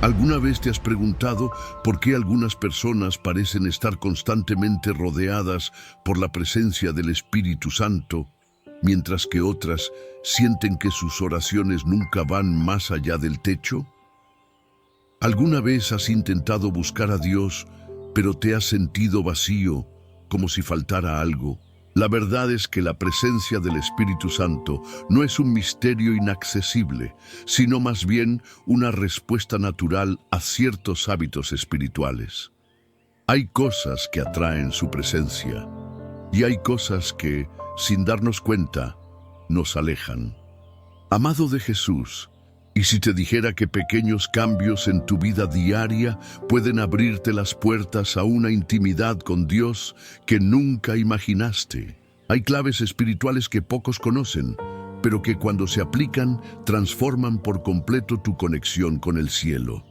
¿Alguna vez te has preguntado por qué algunas personas parecen estar constantemente rodeadas por la presencia del Espíritu Santo, mientras que otras sienten que sus oraciones nunca van más allá del techo? ¿Alguna vez has intentado buscar a Dios, pero te has sentido vacío, como si faltara algo? La verdad es que la presencia del Espíritu Santo no es un misterio inaccesible, sino más bien una respuesta natural a ciertos hábitos espirituales. Hay cosas que atraen su presencia y hay cosas que, sin darnos cuenta, nos alejan. Amado de Jesús, ¿y si te dijera que pequeños cambios en tu vida diaria pueden abrirte las puertas a una intimidad con Dios que nunca imaginaste? Hay claves espirituales que pocos conocen, pero que cuando se aplican transforman por completo tu conexión con el cielo.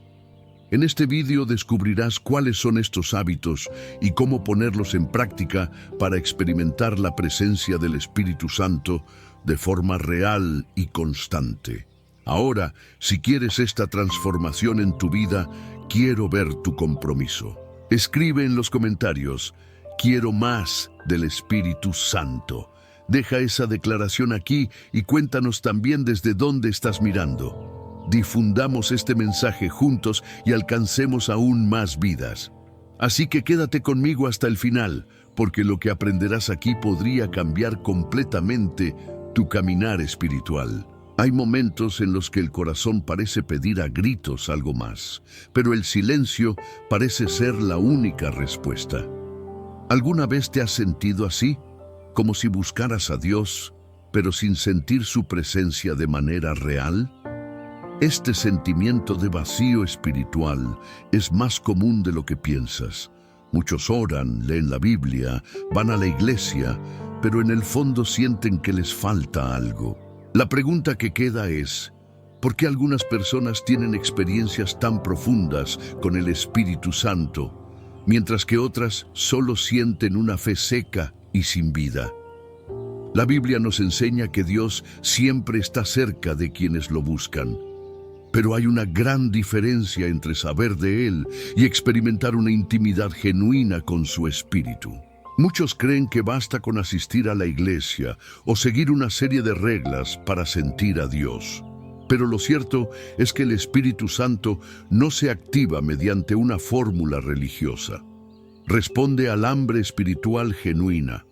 En este vídeo descubrirás cuáles son estos hábitos y cómo ponerlos en práctica para experimentar la presencia del Espíritu Santo de forma real y constante. Ahora, si quieres esta transformación en tu vida, quiero ver tu compromiso. Escribe en los comentarios: quiero más del Espíritu Santo. Deja esa declaración aquí y cuéntanos también desde dónde estás mirando. Difundamos este mensaje juntos y alcancemos aún más vidas. Así que quédate conmigo hasta el final, porque lo que aprenderás aquí podría cambiar completamente tu caminar espiritual. Hay momentos en los que el corazón parece pedir a gritos algo más, pero el silencio parece ser la única respuesta. ¿Alguna vez te has sentido así? Como si buscaras a Dios, pero sin sentir su presencia de manera real. Este sentimiento de vacío espiritual es más común de lo que piensas. Muchos oran, leen la Biblia, van a la iglesia, pero en el fondo sienten que les falta algo. La pregunta que queda es: ¿por qué algunas personas tienen experiencias tan profundas con el Espíritu Santo, mientras que otras solo sienten una fe seca y sin vida? La Biblia nos enseña que Dios siempre está cerca de quienes lo buscan. Pero hay una gran diferencia entre saber de Él y experimentar una intimidad genuina con su Espíritu. Muchos creen que basta con asistir a la iglesia o seguir una serie de reglas para sentir a Dios. Pero lo cierto es que el Espíritu Santo no se activa mediante una fórmula religiosa. Responde al hambre espiritual genuina,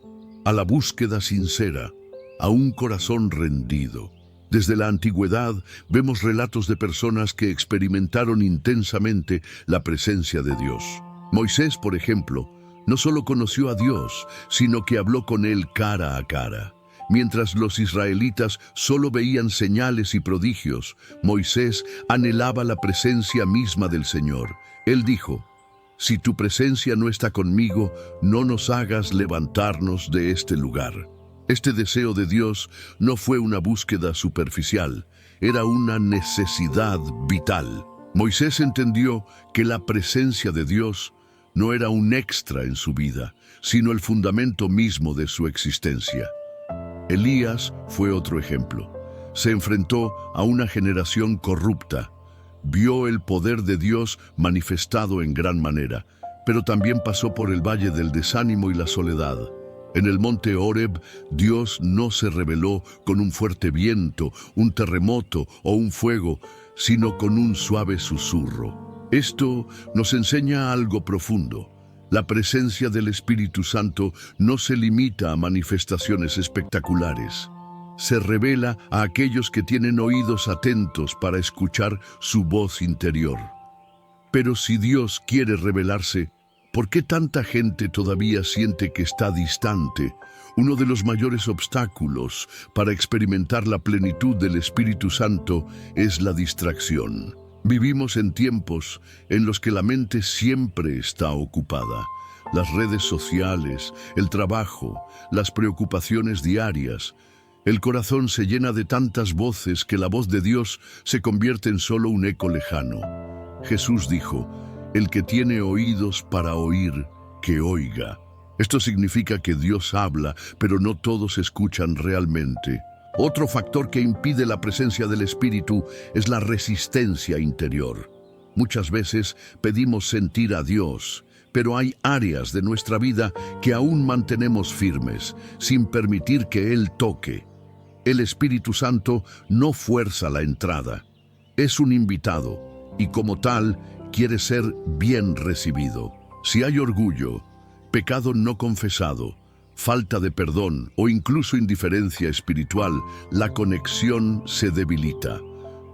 a la búsqueda sincera, a un corazón rendido. Desde la antigüedad vemos relatos de personas que experimentaron intensamente la presencia de Dios. Moisés, por ejemplo, no solo conoció a Dios, sino que habló con Él cara a cara. Mientras los israelitas solo veían señales y prodigios, Moisés anhelaba la presencia misma del Señor. Él dijo: si tu presencia no está conmigo, no nos hagas levantarnos de este lugar. Este deseo de Dios no fue una búsqueda superficial, era una necesidad vital. Moisés entendió que la presencia de Dios no era un extra en su vida, sino el fundamento mismo de su existencia. Elías fue otro ejemplo. Se enfrentó a una generación corrupta. Vio el poder de Dios manifestado en gran manera, pero también pasó por el valle del desánimo y la soledad. En el monte Horeb, Dios no se reveló con un fuerte viento, un terremoto o un fuego, sino con un suave susurro. Esto nos enseña algo profundo. La presencia del Espíritu Santo no se limita a manifestaciones espectaculares. Se revela a aquellos que tienen oídos atentos para escuchar su voz interior. Pero si Dios quiere revelarse, ¿por qué tanta gente todavía siente que está distante? Uno de los mayores obstáculos para experimentar la plenitud del Espíritu Santo es la distracción. Vivimos en tiempos en los que la mente siempre está ocupada. Las redes sociales, el trabajo, las preocupaciones diarias. El corazón se llena de tantas voces que la voz de Dios se convierte en solo un eco lejano. Jesús dijo: el que tiene oídos para oír, que oiga. Esto significa que Dios habla, pero no todos escuchan realmente. Otro factor que impide la presencia del Espíritu es la resistencia interior. Muchas veces pedimos sentir a Dios, pero hay áreas de nuestra vida que aún mantenemos firmes, sin permitir que Él toque. El Espíritu Santo no fuerza la entrada. Es un invitado y como tal quiere ser bien recibido. Si hay orgullo, pecado no confesado, falta de perdón o incluso indiferencia espiritual, la conexión se debilita.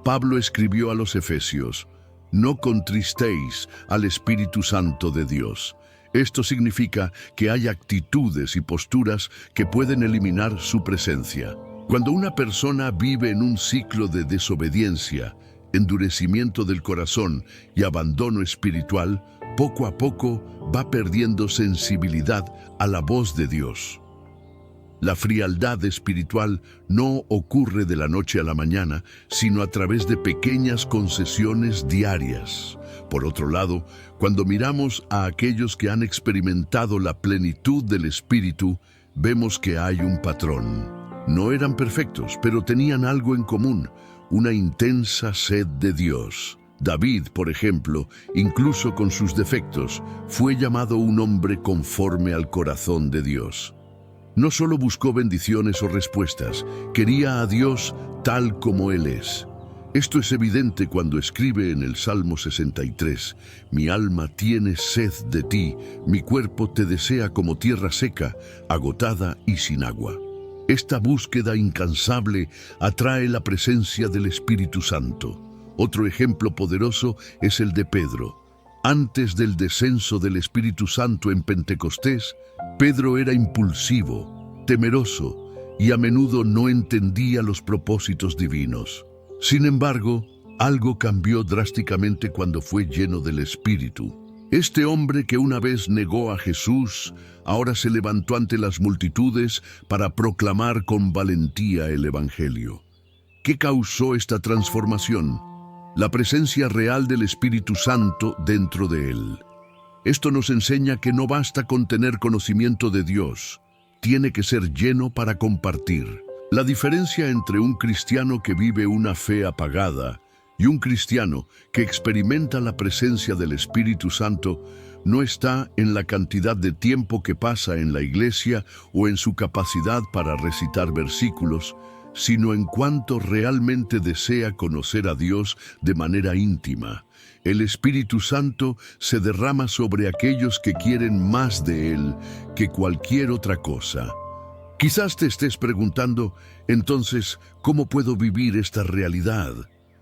Pablo escribió a los Efesios: no contristéis al Espíritu Santo de Dios. Esto significa que hay actitudes y posturas que pueden eliminar su presencia. Cuando una persona vive en un ciclo de desobediencia, endurecimiento del corazón y abandono espiritual, poco a poco va perdiendo sensibilidad a la voz de Dios. La frialdad espiritual no ocurre de la noche a la mañana, sino a través de pequeñas concesiones diarias. Por otro lado, cuando miramos a aquellos que han experimentado la plenitud del Espíritu, vemos que hay un patrón. No eran perfectos, pero tenían algo en común: una intensa sed de Dios. David, por ejemplo, incluso con sus defectos, fue llamado un hombre conforme al corazón de Dios. No solo buscó bendiciones o respuestas, quería a Dios tal como Él es. Esto es evidente cuando escribe en el Salmo 63, «Mi alma tiene sed de ti, mi cuerpo te desea como tierra seca, agotada y sin agua». Esta búsqueda incansable atrae la presencia del Espíritu Santo. Otro ejemplo poderoso es el de Pedro. Antes del descenso del Espíritu Santo en Pentecostés, Pedro era impulsivo, temeroso y a menudo no entendía los propósitos divinos. Sin embargo, algo cambió drásticamente cuando fue lleno del Espíritu. Este hombre que una vez negó a Jesús, ahora se levantó ante las multitudes para proclamar con valentía el Evangelio. ¿Qué causó esta transformación? La presencia real del Espíritu Santo dentro de él. Esto nos enseña que no basta con tener conocimiento de Dios, tiene que ser lleno para compartir. La diferencia entre un cristiano que vive una fe apagada y un cristiano que experimenta la presencia del Espíritu Santo no está en la cantidad de tiempo que pasa en la iglesia o en su capacidad para recitar versículos, sino en cuanto realmente desea conocer a Dios de manera íntima. El Espíritu Santo se derrama sobre aquellos que quieren más de Él que cualquier otra cosa. Quizás te estés preguntando, entonces, ¿cómo puedo vivir esta realidad?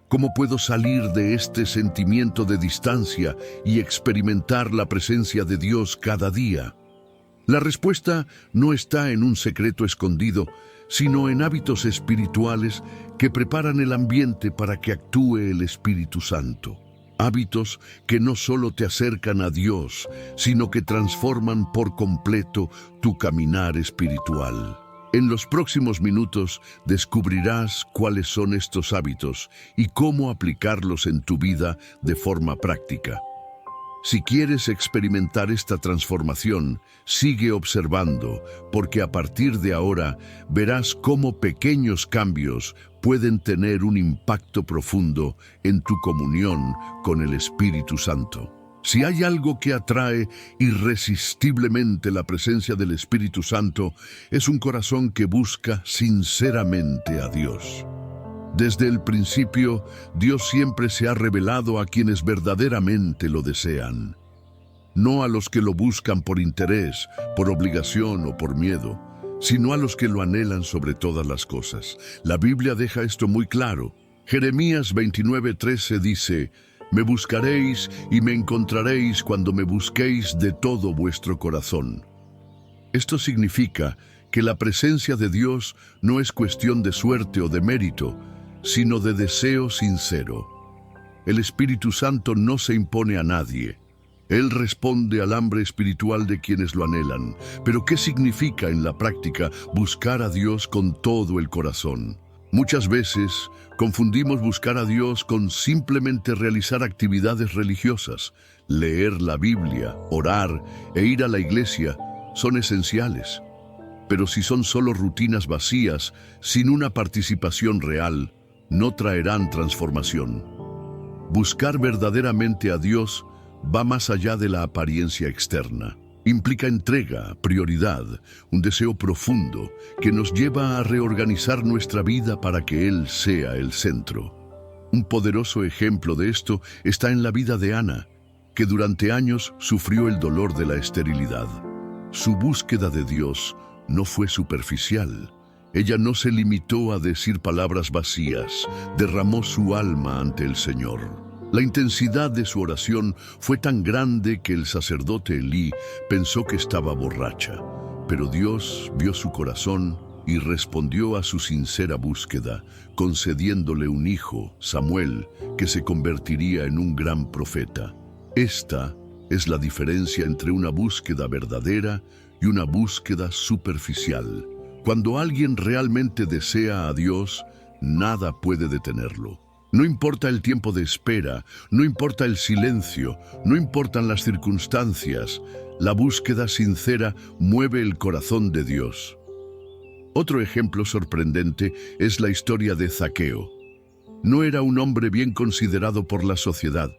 ¿Cómo puedo salir de este sentimiento de distancia y experimentar la presencia de Dios cada día? La respuesta no está en un secreto escondido, sino en hábitos espirituales que preparan el ambiente para que actúe el Espíritu Santo. Hábitos que no solo te acercan a Dios, sino que transforman por completo tu caminar espiritual. En los próximos minutos descubrirás cuáles son estos hábitos y cómo aplicarlos en tu vida de forma práctica. Si quieres experimentar esta transformación, sigue observando, porque a partir de ahora verás cómo pequeños cambios pueden tener un impacto profundo en tu comunión con el Espíritu Santo. Si hay algo que atrae irresistiblemente la presencia del Espíritu Santo, es un corazón que busca sinceramente a Dios. Desde el principio, Dios siempre se ha revelado a quienes verdaderamente lo desean. No a los que lo buscan por interés, por obligación o por miedo, sino a los que lo anhelan sobre todas las cosas. La Biblia deja esto muy claro. Jeremías 29:13 dice: «Me buscaréis y me encontraréis cuando me busquéis de todo vuestro corazón». Esto significa que la presencia de Dios no es cuestión de suerte o de mérito, sino de deseo sincero. El Espíritu Santo no se impone a nadie. Él responde al hambre espiritual de quienes lo anhelan. Pero ¿qué significa en la práctica buscar a Dios con todo el corazón? Muchas veces confundimos buscar a Dios con simplemente realizar actividades religiosas. Leer la Biblia, orar e ir a la iglesia son esenciales. Pero si son solo rutinas vacías, sin una participación real, no traerán transformación. Buscar verdaderamente a Dios va más allá de la apariencia externa. Implica entrega, prioridad, un deseo profundo que nos lleva a reorganizar nuestra vida para que Él sea el centro. Un poderoso ejemplo de esto está en la vida de Ana, que durante años sufrió el dolor de la esterilidad. Su búsqueda de Dios no fue superficial. Ella no se limitó a decir palabras vacías, derramó su alma ante el Señor. La intensidad de su oración fue tan grande que el sacerdote Elí pensó que estaba borracha, pero Dios vio su corazón y respondió a su sincera búsqueda, concediéndole un hijo, Samuel, que se convertiría en un gran profeta. Esta es la diferencia entre una búsqueda verdadera y una búsqueda superficial. Cuando alguien realmente desea a Dios, nada puede detenerlo. No importa el tiempo de espera, no importa el silencio, no importan las circunstancias, la búsqueda sincera mueve el corazón de Dios. Otro ejemplo sorprendente es la historia de Zaqueo. No era un hombre bien considerado por la sociedad.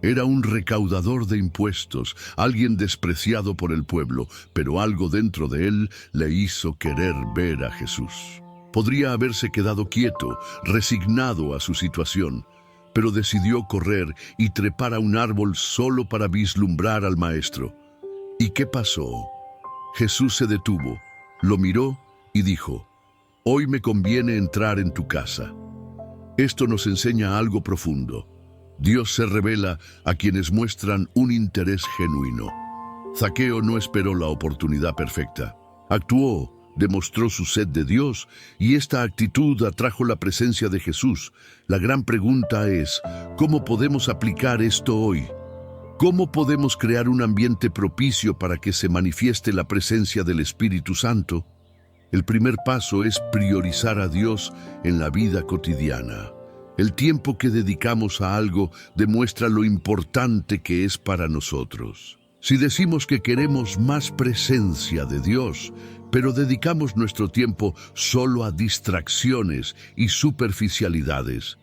Era un recaudador de impuestos, alguien despreciado por el pueblo, pero algo dentro de él le hizo querer ver a Jesús. Podría haberse quedado quieto, resignado a su situación, pero decidió correr y trepar a un árbol solo para vislumbrar al Maestro. ¿Y qué pasó? Jesús se detuvo, lo miró y dijo: «Hoy me conviene entrar en tu casa». Esto nos enseña algo profundo. Dios se revela a quienes muestran un interés genuino. Zaqueo no esperó la oportunidad perfecta. Actuó, demostró su sed de Dios y esta actitud atrajo la presencia de Jesús. La gran pregunta es, ¿cómo podemos aplicar esto hoy? ¿Cómo podemos crear un ambiente propicio para que se manifieste la presencia del Espíritu Santo? El primer paso es priorizar a Dios en la vida cotidiana. El tiempo que dedicamos a algo demuestra lo importante que es para nosotros. Si decimos que queremos más presencia de Dios, pero dedicamos nuestro tiempo solo a distracciones y superficialidades,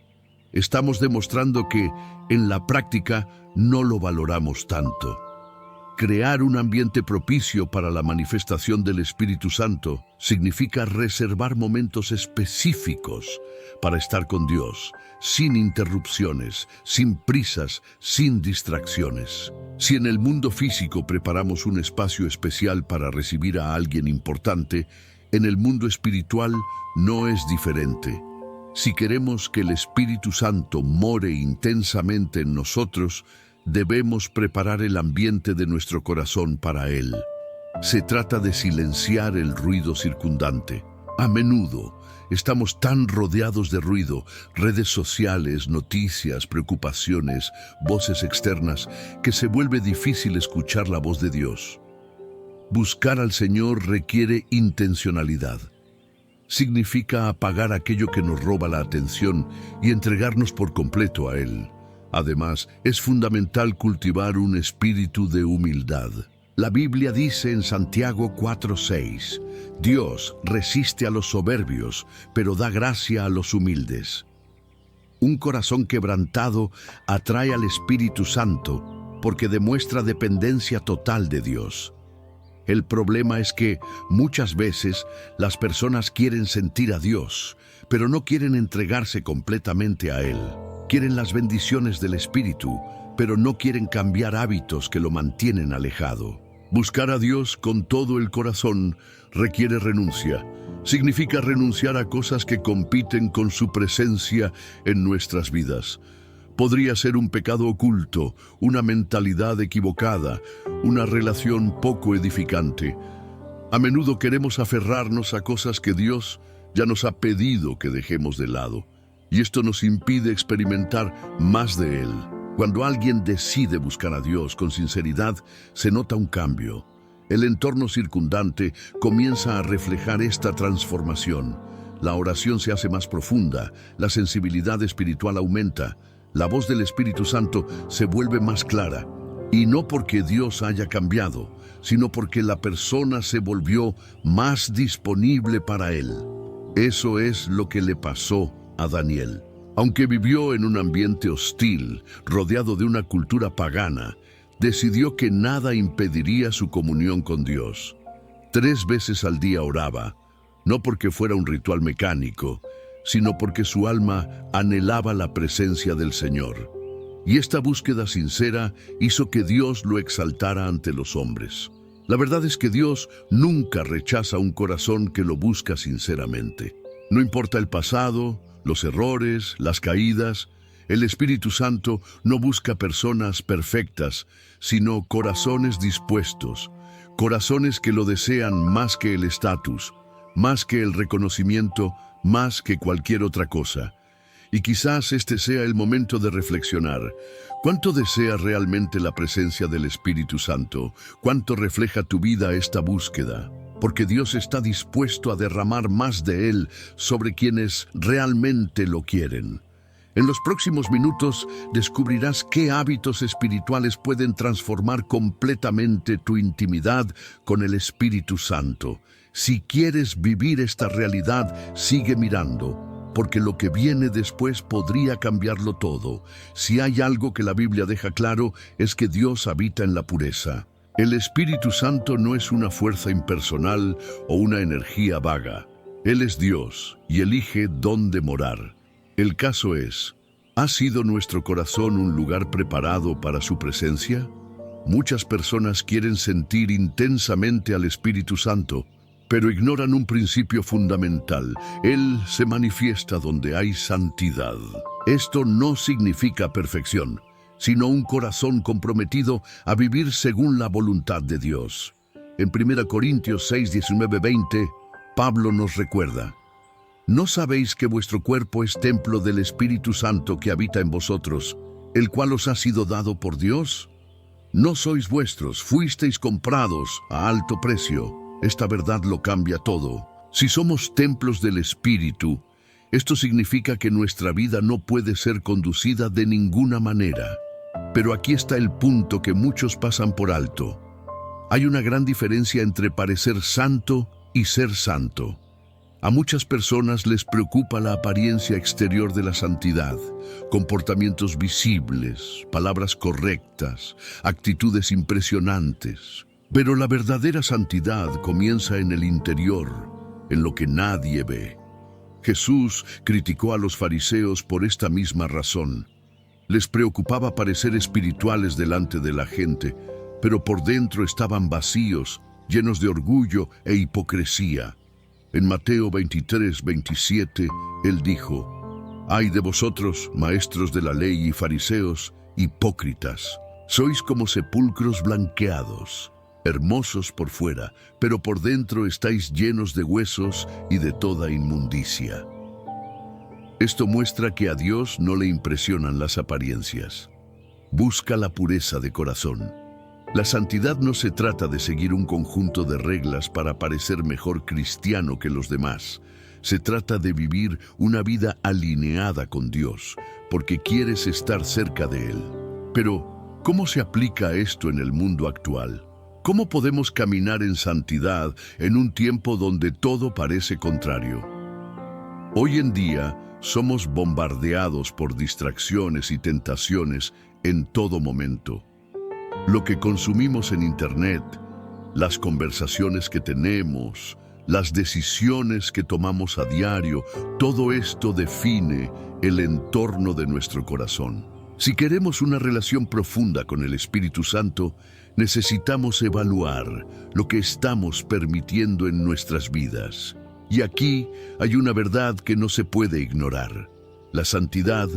estamos demostrando que, en la práctica, no lo valoramos tanto. Crear un ambiente propicio para la manifestación del Espíritu Santo significa reservar momentos específicos para estar con Dios, sin interrupciones, sin prisas, sin distracciones. Si en el mundo físico preparamos un espacio especial para recibir a alguien importante, en el mundo espiritual no es diferente. Si queremos que el Espíritu Santo more intensamente en nosotros, debemos preparar el ambiente de nuestro corazón para Él. Se trata de silenciar el ruido circundante. A menudo estamos tan rodeados de ruido, redes sociales, noticias, preocupaciones, voces externas, que se vuelve difícil escuchar la voz de Dios. Buscar al Señor requiere intencionalidad. Significa apagar aquello que nos roba la atención y entregarnos por completo a Él. Además, es fundamental cultivar un espíritu de humildad. La Biblia dice en Santiago 4:6, Dios resiste a los soberbios, pero da gracia a los humildes. Un corazón quebrantado atrae al Espíritu Santo porque demuestra dependencia total de Dios. El problema es que muchas veces las personas quieren sentir a Dios, pero no quieren entregarse completamente a Él. Quieren las bendiciones del Espíritu, pero no quieren cambiar hábitos que lo mantienen alejado. Buscar a Dios con todo el corazón requiere renuncia. Significa renunciar a cosas que compiten con su presencia en nuestras vidas. Podría ser un pecado oculto, una mentalidad equivocada, una relación poco edificante. A menudo queremos aferrarnos a cosas que Dios ya nos ha pedido que dejemos de lado. Y esto nos impide experimentar más de Él. Cuando alguien decide buscar a Dios con sinceridad, se nota un cambio. El entorno circundante comienza a reflejar esta transformación. La oración se hace más profunda, la sensibilidad espiritual aumenta, la voz del Espíritu Santo se vuelve más clara. Y no porque Dios haya cambiado, sino porque la persona se volvió más disponible para Él. Eso es lo que le pasó a Daniel. Aunque vivió en un ambiente hostil, rodeado de una cultura pagana, decidió que nada impediría su comunión con Dios. 3 veces al día oraba, no porque fuera un ritual mecánico, sino porque su alma anhelaba la presencia del Señor. Y esta búsqueda sincera hizo que Dios lo exaltara ante los hombres. La verdad es que Dios nunca rechaza un corazón que lo busca sinceramente. No importa el pasado, los errores, las caídas, el Espíritu Santo no busca personas perfectas, sino corazones dispuestos, corazones que lo desean más que el estatus, más que el reconocimiento, más que cualquier otra cosa. Y quizás este sea el momento de reflexionar. ¿Cuánto deseas realmente la presencia del Espíritu Santo? ¿Cuánto refleja tu vida esta búsqueda? Porque Dios está dispuesto a derramar más de Él sobre quienes realmente lo quieren. En los próximos minutos descubrirás qué hábitos espirituales pueden transformar completamente tu intimidad con el Espíritu Santo. Si quieres vivir esta realidad, sigue mirando, porque lo que viene después podría cambiarlo todo. Si hay algo que la Biblia deja claro, es que Dios habita en la pureza. El Espíritu Santo no es una fuerza impersonal o una energía vaga. Él es Dios y elige dónde morar. El caso es, ¿ha sido nuestro corazón un lugar preparado para su presencia? Muchas personas quieren sentir intensamente al Espíritu Santo, pero ignoran un principio fundamental. Él se manifiesta donde hay santidad. Esto no significa perfección, sino un corazón comprometido a vivir según la voluntad de Dios. En 1 Corintios 6, 19, 20, Pablo nos recuerda: ¿no sabéis que vuestro cuerpo es templo del Espíritu Santo que habita en vosotros, el cual os ha sido dado por Dios? No sois vuestros, fuisteis comprados a alto precio. Esta verdad lo cambia todo. Si somos templos del Espíritu, esto significa que nuestra vida no puede ser conducida de ninguna manera. Pero aquí está el punto que muchos pasan por alto. Hay una gran diferencia entre parecer santo y ser santo. A muchas personas les preocupa la apariencia exterior de la santidad, comportamientos visibles, palabras correctas, actitudes impresionantes. Pero la verdadera santidad comienza en el interior, en lo que nadie ve. Jesús criticó a los fariseos por esta misma razón. Les preocupaba parecer espirituales delante de la gente, pero por dentro estaban vacíos, llenos de orgullo e hipocresía. En Mateo 23, 27, Él dijo: «Ay de vosotros, maestros de la ley y fariseos, hipócritas, sois como sepulcros blanqueados, hermosos por fuera, pero por dentro estáis llenos de huesos y de toda inmundicia». Esto muestra que a Dios no le impresionan las apariencias. Busca la pureza de corazón. La santidad no se trata de seguir un conjunto de reglas para parecer mejor cristiano que los demás. Se trata de vivir una vida alineada con Dios, porque quieres estar cerca de Él. Pero, ¿cómo se aplica esto en el mundo actual? ¿Cómo podemos caminar en santidad en un tiempo donde todo parece contrario? Hoy en día, somos bombardeados por distracciones y tentaciones en todo momento. Lo que consumimos en Internet, las conversaciones que tenemos, las decisiones que tomamos a diario, todo esto define el entorno de nuestro corazón. Si queremos una relación profunda con el Espíritu Santo, necesitamos evaluar lo que estamos permitiendo en nuestras vidas. Y aquí hay una verdad que no se puede ignorar. La santidad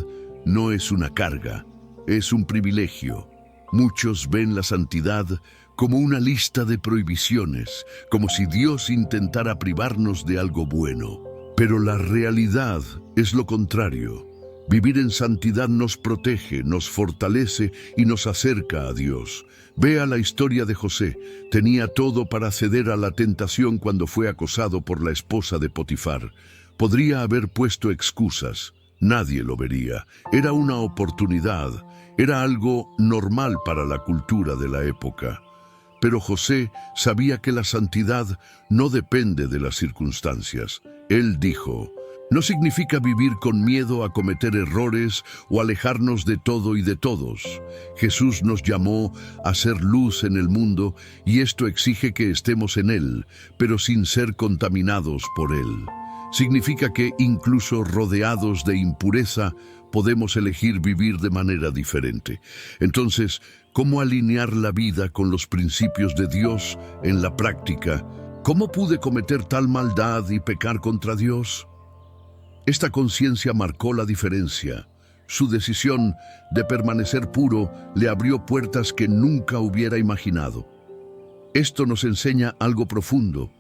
no es una carga, es un privilegio. Muchos ven la santidad como una lista de prohibiciones, como si Dios intentara privarnos de algo bueno. Pero la realidad es lo contrario. Vivir en santidad nos protege, nos fortalece y nos acerca a Dios. Vea la historia de José. Tenía todo para ceder a la tentación cuando fue acosado por la esposa de Potifar. Podría haber puesto excusas. Nadie lo vería. Era una oportunidad. Era algo normal para la cultura de la época. Pero José sabía que la santidad no depende de las circunstancias. Él dijo: No significa vivir con miedo a cometer errores o alejarnos de todo y de todos. Jesús nos llamó a ser luz en el mundo y esto exige que estemos en él, pero sin ser contaminados por él. Significa que incluso rodeados de impureza, podemos elegir vivir de manera diferente. Entonces, ¿cómo alinear la vida con los principios de Dios en la práctica? ¿Cómo pude cometer tal maldad y pecar contra Dios? Esta conciencia marcó la diferencia. Su decisión de permanecer puro le abrió puertas que nunca hubiera imaginado. Esto nos enseña algo profundo.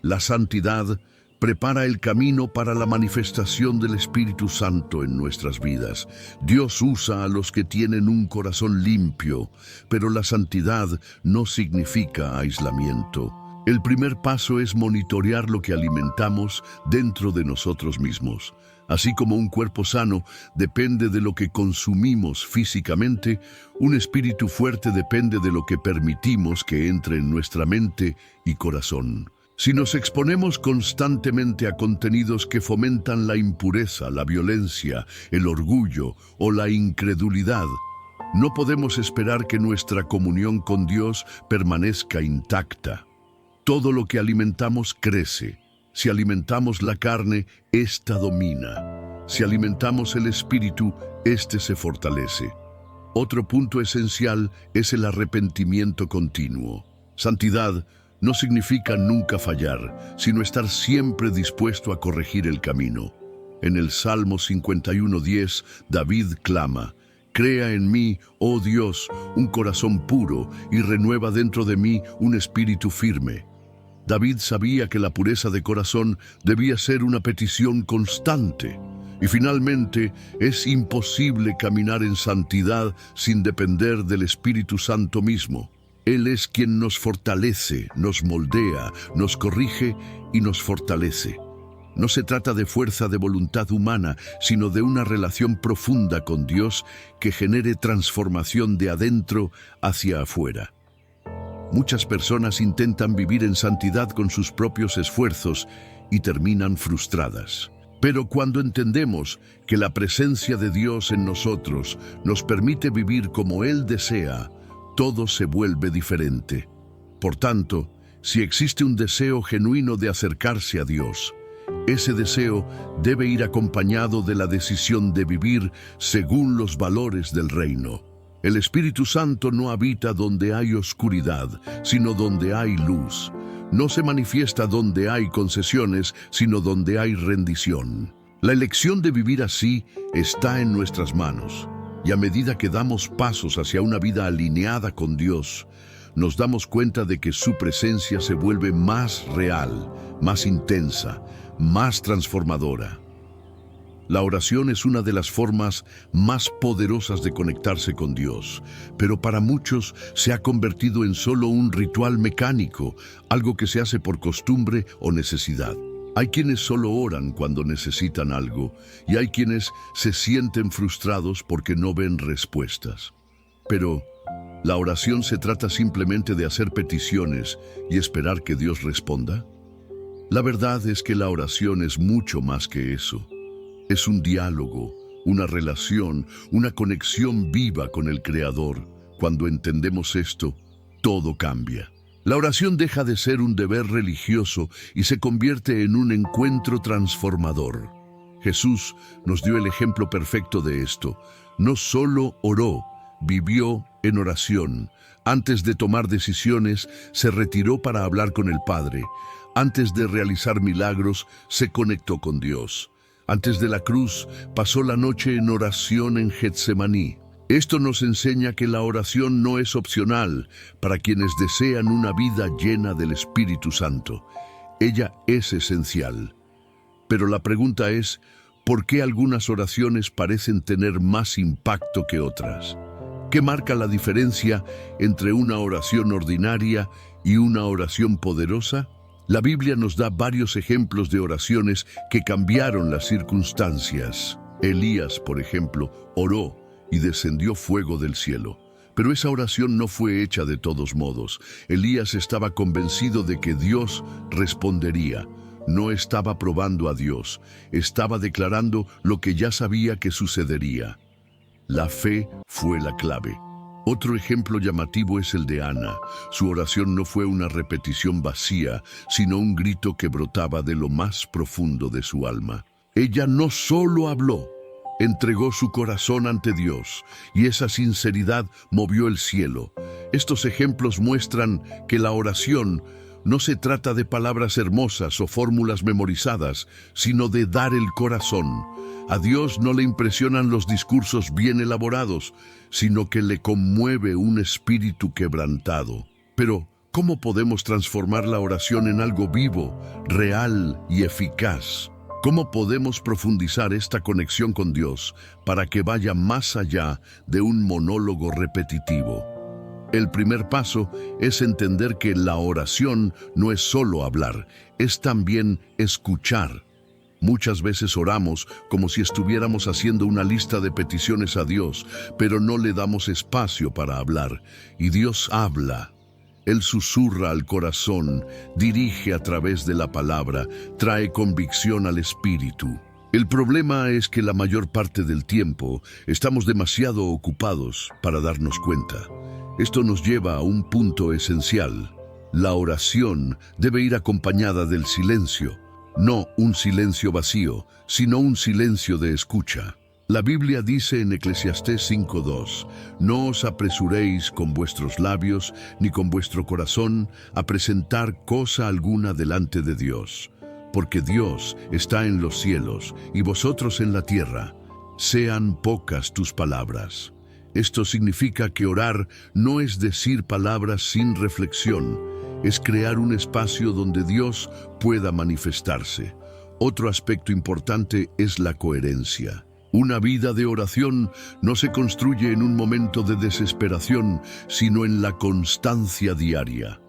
La santidad prepara el camino para la manifestación del Espíritu Santo en nuestras vidas. Dios usa a los que tienen un corazón limpio, pero la santidad no significa aislamiento. El primer paso es monitorear lo que alimentamos dentro de nosotros mismos. Así como un cuerpo sano depende de lo que consumimos físicamente, un espíritu fuerte depende de lo que permitimos que entre en nuestra mente y corazón. Si nos exponemos constantemente a contenidos que fomentan la impureza, la violencia, el orgullo o la incredulidad, no podemos esperar que nuestra comunión con Dios permanezca intacta. Todo lo que alimentamos crece. Si alimentamos la carne, ésta domina. Si alimentamos el espíritu, éste se fortalece. Otro punto esencial es el arrepentimiento continuo. Santidad no significa nunca fallar, sino estar siempre dispuesto a corregir el camino. En el Salmo 51:10, David clama: «Crea en mí, oh Dios, un corazón puro y renueva dentro de mí un espíritu firme». David sabía que la pureza de corazón debía ser una petición constante. Y finalmente, es imposible caminar en santidad sin depender del Espíritu Santo mismo. Él es quien nos fortalece, nos moldea, nos corrige y nos fortalece. No se trata de fuerza de voluntad humana, sino de una relación profunda con Dios que genere transformación de adentro hacia afuera. Muchas personas intentan vivir en santidad con sus propios esfuerzos y terminan frustradas. Pero cuando entendemos que la presencia de Dios en nosotros nos permite vivir como Él desea, todo se vuelve diferente. Por tanto, si existe un deseo genuino de acercarse a Dios, ese deseo debe ir acompañado de la decisión de vivir según los valores del reino. El Espíritu Santo no habita donde hay oscuridad, sino donde hay luz. No se manifiesta donde hay concesiones, sino donde hay rendición. La elección de vivir así está en nuestras manos. Y a medida que damos pasos hacia una vida alineada con Dios, nos damos cuenta de que su presencia se vuelve más real, más intensa, más transformadora. La oración es una de las formas más poderosas de conectarse con Dios, pero para muchos se ha convertido en solo un ritual mecánico, algo que se hace por costumbre o necesidad. Hay quienes solo oran cuando necesitan algo, y hay quienes se sienten frustrados porque no ven respuestas. Pero ¿la oración se trata simplemente de hacer peticiones y esperar que Dios responda? La verdad es que la oración es mucho más que eso. Es un diálogo, una relación, una conexión viva con el Creador. Cuando entendemos esto, todo cambia. La oración deja de ser un deber religioso y se convierte en un encuentro transformador. Jesús nos dio el ejemplo perfecto de esto. No solo oró, vivió en oración. Antes de tomar decisiones, se retiró para hablar con el Padre. Antes de realizar milagros, se conectó con Dios. Antes de la cruz, pasó la noche en oración en Getsemaní. Esto nos enseña que la oración no es opcional para quienes desean una vida llena del Espíritu Santo. Ella es esencial. Pero la pregunta es, ¿por qué algunas oraciones parecen tener más impacto que otras? ¿Qué marca la diferencia entre una oración ordinaria y una oración poderosa? La Biblia nos da varios ejemplos de oraciones que cambiaron las circunstancias. Elías, por ejemplo, oró y descendió fuego del cielo. Pero esa oración no fue hecha de todos modos. Elías estaba convencido de que Dios respondería. No estaba probando a Dios, estaba declarando lo que ya sabía que sucedería. La fe fue la clave. Otro ejemplo llamativo es el de Ana. Su oración no fue una repetición vacía, sino un grito que brotaba de lo más profundo de su alma. Ella no solo habló, entregó su corazón ante Dios, y esa sinceridad movió el cielo. Estos ejemplos muestran que la oración no se trata de palabras hermosas o fórmulas memorizadas, sino de dar el corazón. A Dios no le impresionan los discursos bien elaborados, sino que le conmueve un espíritu quebrantado. Pero, ¿cómo podemos transformar la oración en algo vivo, real y eficaz? ¿Cómo podemos profundizar esta conexión con Dios para que vaya más allá de un monólogo repetitivo? El primer paso es entender que la oración no es solo hablar, es también escuchar. Muchas veces oramos como si estuviéramos haciendo una lista de peticiones a Dios, pero no le damos espacio para hablar. Y Dios habla. Él susurra al corazón, dirige a través de la palabra, trae convicción al espíritu. El problema es que la mayor parte del tiempo estamos demasiado ocupados para darnos cuenta. Esto nos lleva a un punto esencial. La oración debe ir acompañada del silencio. No un silencio vacío, sino un silencio de escucha. La Biblia dice en Eclesiastés 5:2, «No os apresuréis con vuestros labios, ni con vuestro corazón, a presentar cosa alguna delante de Dios, porque Dios está en los cielos, y vosotros en la tierra. Sean pocas tus palabras». Esto significa que orar no es decir palabras sin reflexión, es crear un espacio donde Dios pueda manifestarse. Otro aspecto importante es la coherencia. Una vida de oración no se construye en un momento de desesperación, sino en la constancia diaria.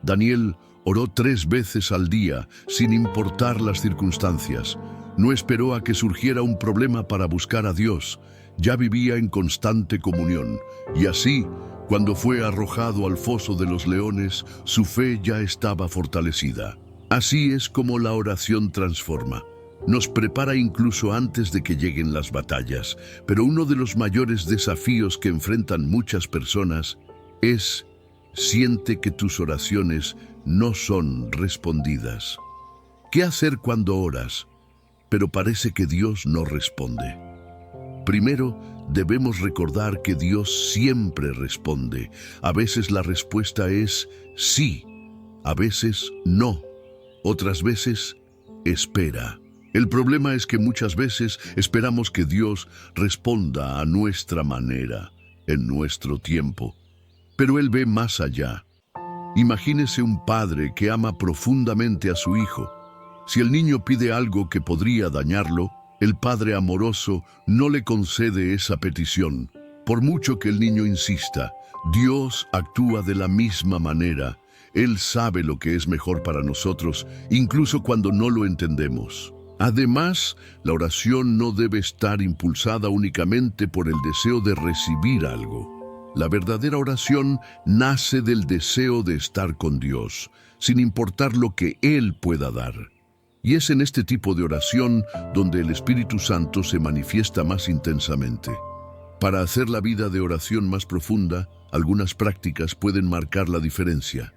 Daniel oró 3 veces al día, sin importar las circunstancias. No esperó a que surgiera un problema para buscar a Dios. Ya vivía en constante comunión, y así, cuando fue arrojado al foso de los leones, su fe ya estaba fortalecida. Así es como la oración transforma. Nos prepara incluso antes de que lleguen las batallas, pero uno de los mayores desafíos que enfrentan muchas personas es: siente que tus oraciones no son respondidas. ¿Qué hacer cuando oras, pero parece que Dios no responde? Primero, debemos recordar que Dios siempre responde. A veces la respuesta es sí, a veces no, otras veces espera. El problema es que muchas veces esperamos que Dios responda a nuestra manera, en nuestro tiempo. Pero Él ve más allá. Imagínese un padre que ama profundamente a su hijo. Si el niño pide algo que podría dañarlo, el padre amoroso no le concede esa petición. Por mucho que el niño insista, Dios actúa de la misma manera. Él sabe lo que es mejor para nosotros, incluso cuando no lo entendemos. Además, la oración no debe estar impulsada únicamente por el deseo de recibir algo. La verdadera oración nace del deseo de estar con Dios, sin importar lo que Él pueda dar. Y es en este tipo de oración donde el Espíritu Santo se manifiesta más intensamente. Para hacer la vida de oración más profunda, algunas prácticas pueden marcar la diferencia.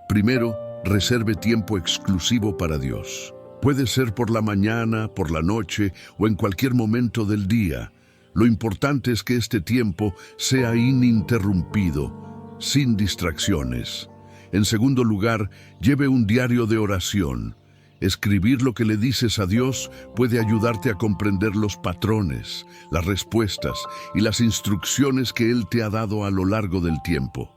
Primero, reserve tiempo exclusivo para Dios. Puede ser por la mañana, por la noche o en cualquier momento del día. Lo importante es que este tiempo sea ininterrumpido, sin distracciones. En segundo lugar, lleve un diario de oración. Escribir lo que le dices a Dios puede ayudarte a comprender los patrones, las respuestas y las instrucciones que Él te ha dado a lo largo del tiempo.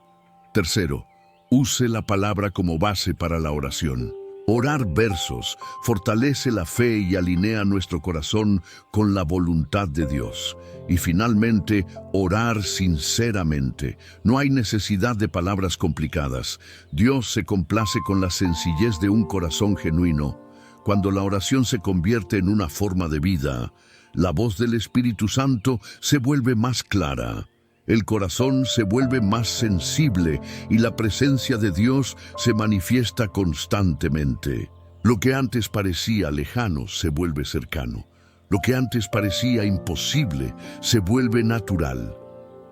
Tercero, use la palabra como base para la oración. Orar versos fortalece la fe y alinea nuestro corazón con la voluntad de Dios. Y finalmente, orar sinceramente. No hay necesidad de palabras complicadas. Dios se complace con la sencillez de un corazón genuino. Cuando la oración se convierte en una forma de vida, la voz del Espíritu Santo se vuelve más clara. El corazón se vuelve más sensible y la presencia de Dios se manifiesta constantemente. Lo que antes parecía lejano se vuelve cercano. Lo que antes parecía imposible se vuelve natural.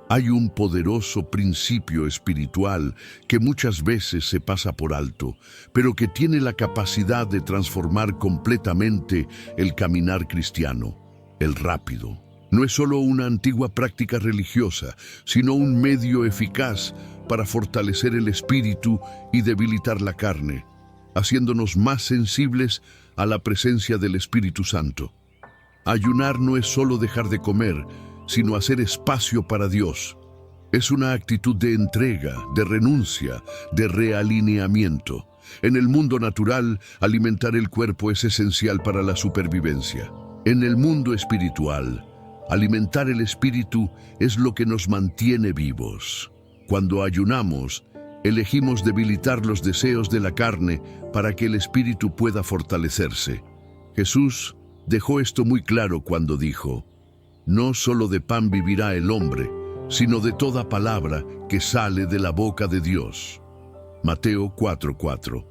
Hay un poderoso principio espiritual que muchas veces se pasa por alto, pero que tiene la capacidad de transformar completamente el caminar cristiano: el rápido. No es solo una antigua práctica religiosa, sino un medio eficaz para fortalecer el espíritu y debilitar la carne, haciéndonos más sensibles a la presencia del Espíritu Santo. Ayunar no es solo dejar de comer, sino hacer espacio para Dios. Es una actitud de entrega, de renuncia, de realineamiento. En el mundo natural, alimentar el cuerpo es esencial para la supervivencia. En el mundo espiritual, alimentar el espíritu es lo que nos mantiene vivos. Cuando ayunamos, elegimos debilitar los deseos de la carne para que el espíritu pueda fortalecerse. Jesús dejó esto muy claro cuando dijo: no solo de pan vivirá el hombre, sino de toda palabra que sale de la boca de Dios. Mateo 4:4.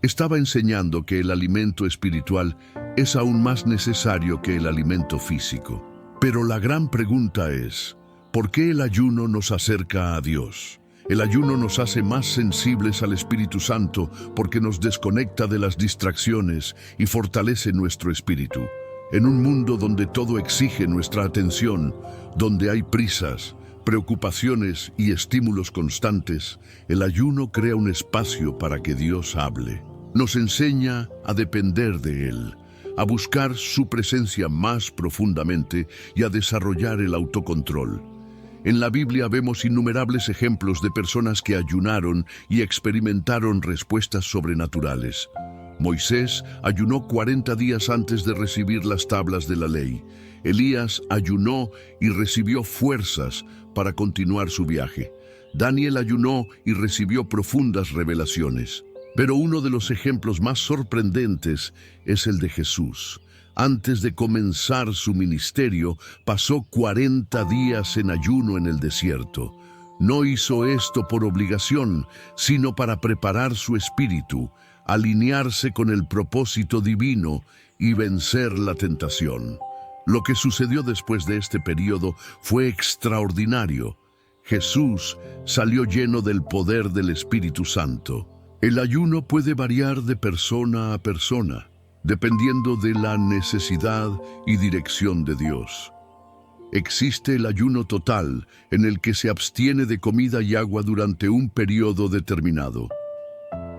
Estaba enseñando que el alimento espiritual es aún más necesario que el alimento físico. Pero la gran pregunta es: ¿por qué el ayuno nos acerca a Dios? El ayuno nos hace más sensibles al Espíritu Santo porque nos desconecta de las distracciones y fortalece nuestro espíritu. En un mundo donde todo exige nuestra atención, donde hay prisas, preocupaciones y estímulos constantes, el ayuno crea un espacio para que Dios hable. Nos enseña a depender de Él, a buscar su presencia más profundamente y a desarrollar el autocontrol. En la Biblia vemos innumerables ejemplos de personas que ayunaron y experimentaron respuestas sobrenaturales. Moisés ayunó 40 días antes de recibir las tablas de la ley. Elías ayunó y recibió fuerzas para continuar su viaje. Daniel ayunó y recibió profundas revelaciones. Pero uno de los ejemplos más sorprendentes es el de Jesús. Antes de comenzar su ministerio, pasó 40 días en ayuno en el desierto. No hizo esto por obligación, sino para preparar su espíritu, alinearse con el propósito divino y vencer la tentación. Lo que sucedió después de este periodo fue extraordinario. Jesús salió lleno del poder del Espíritu Santo. El ayuno puede variar de persona a persona, dependiendo de la necesidad y dirección de Dios. Existe el ayuno total, en el que se abstiene de comida y agua durante un periodo determinado.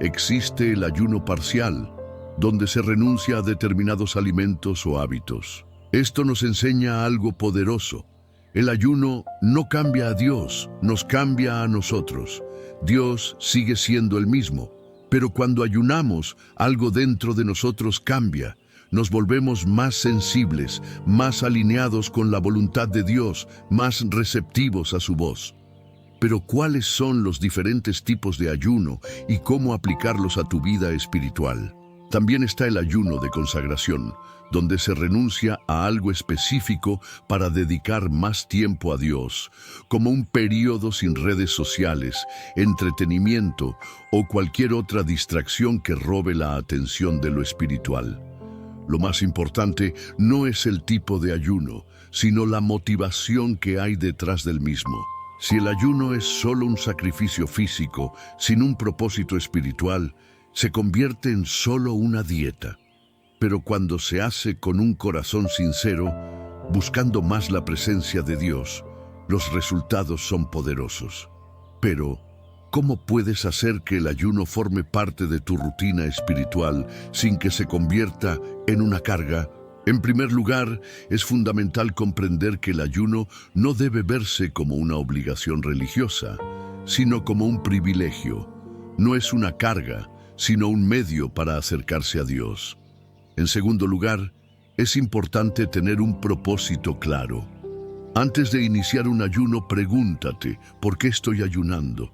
Existe el ayuno parcial, donde se renuncia a determinados alimentos o hábitos. Esto nos enseña algo poderoso. El ayuno no cambia a Dios, nos cambia a nosotros. Dios sigue siendo el mismo, pero cuando ayunamos, algo dentro de nosotros cambia. Nos volvemos más sensibles, más alineados con la voluntad de Dios, más receptivos a su voz. Pero ¿cuáles son los diferentes tipos de ayuno y cómo aplicarlos a tu vida espiritual? También está el ayuno de consagración, donde se renuncia a algo específico para dedicar más tiempo a Dios, como un periodo sin redes sociales, entretenimiento o cualquier otra distracción que robe la atención de lo espiritual. Lo más importante no es el tipo de ayuno, sino la motivación que hay detrás del mismo. Si el ayuno es solo un sacrificio físico, sin un propósito espiritual, se convierte en solo una dieta. Pero cuando se hace con un corazón sincero, buscando más la presencia de Dios, los resultados son poderosos. Pero, ¿cómo puedes hacer que el ayuno forme parte de tu rutina espiritual sin que se convierta en una carga? En primer lugar, es fundamental comprender que el ayuno no debe verse como una obligación religiosa, sino como un privilegio. No es una carga, sino un medio para acercarse a Dios. En segundo lugar, es importante tener un propósito claro. Antes de iniciar un ayuno, pregúntate: ¿por qué estoy ayunando?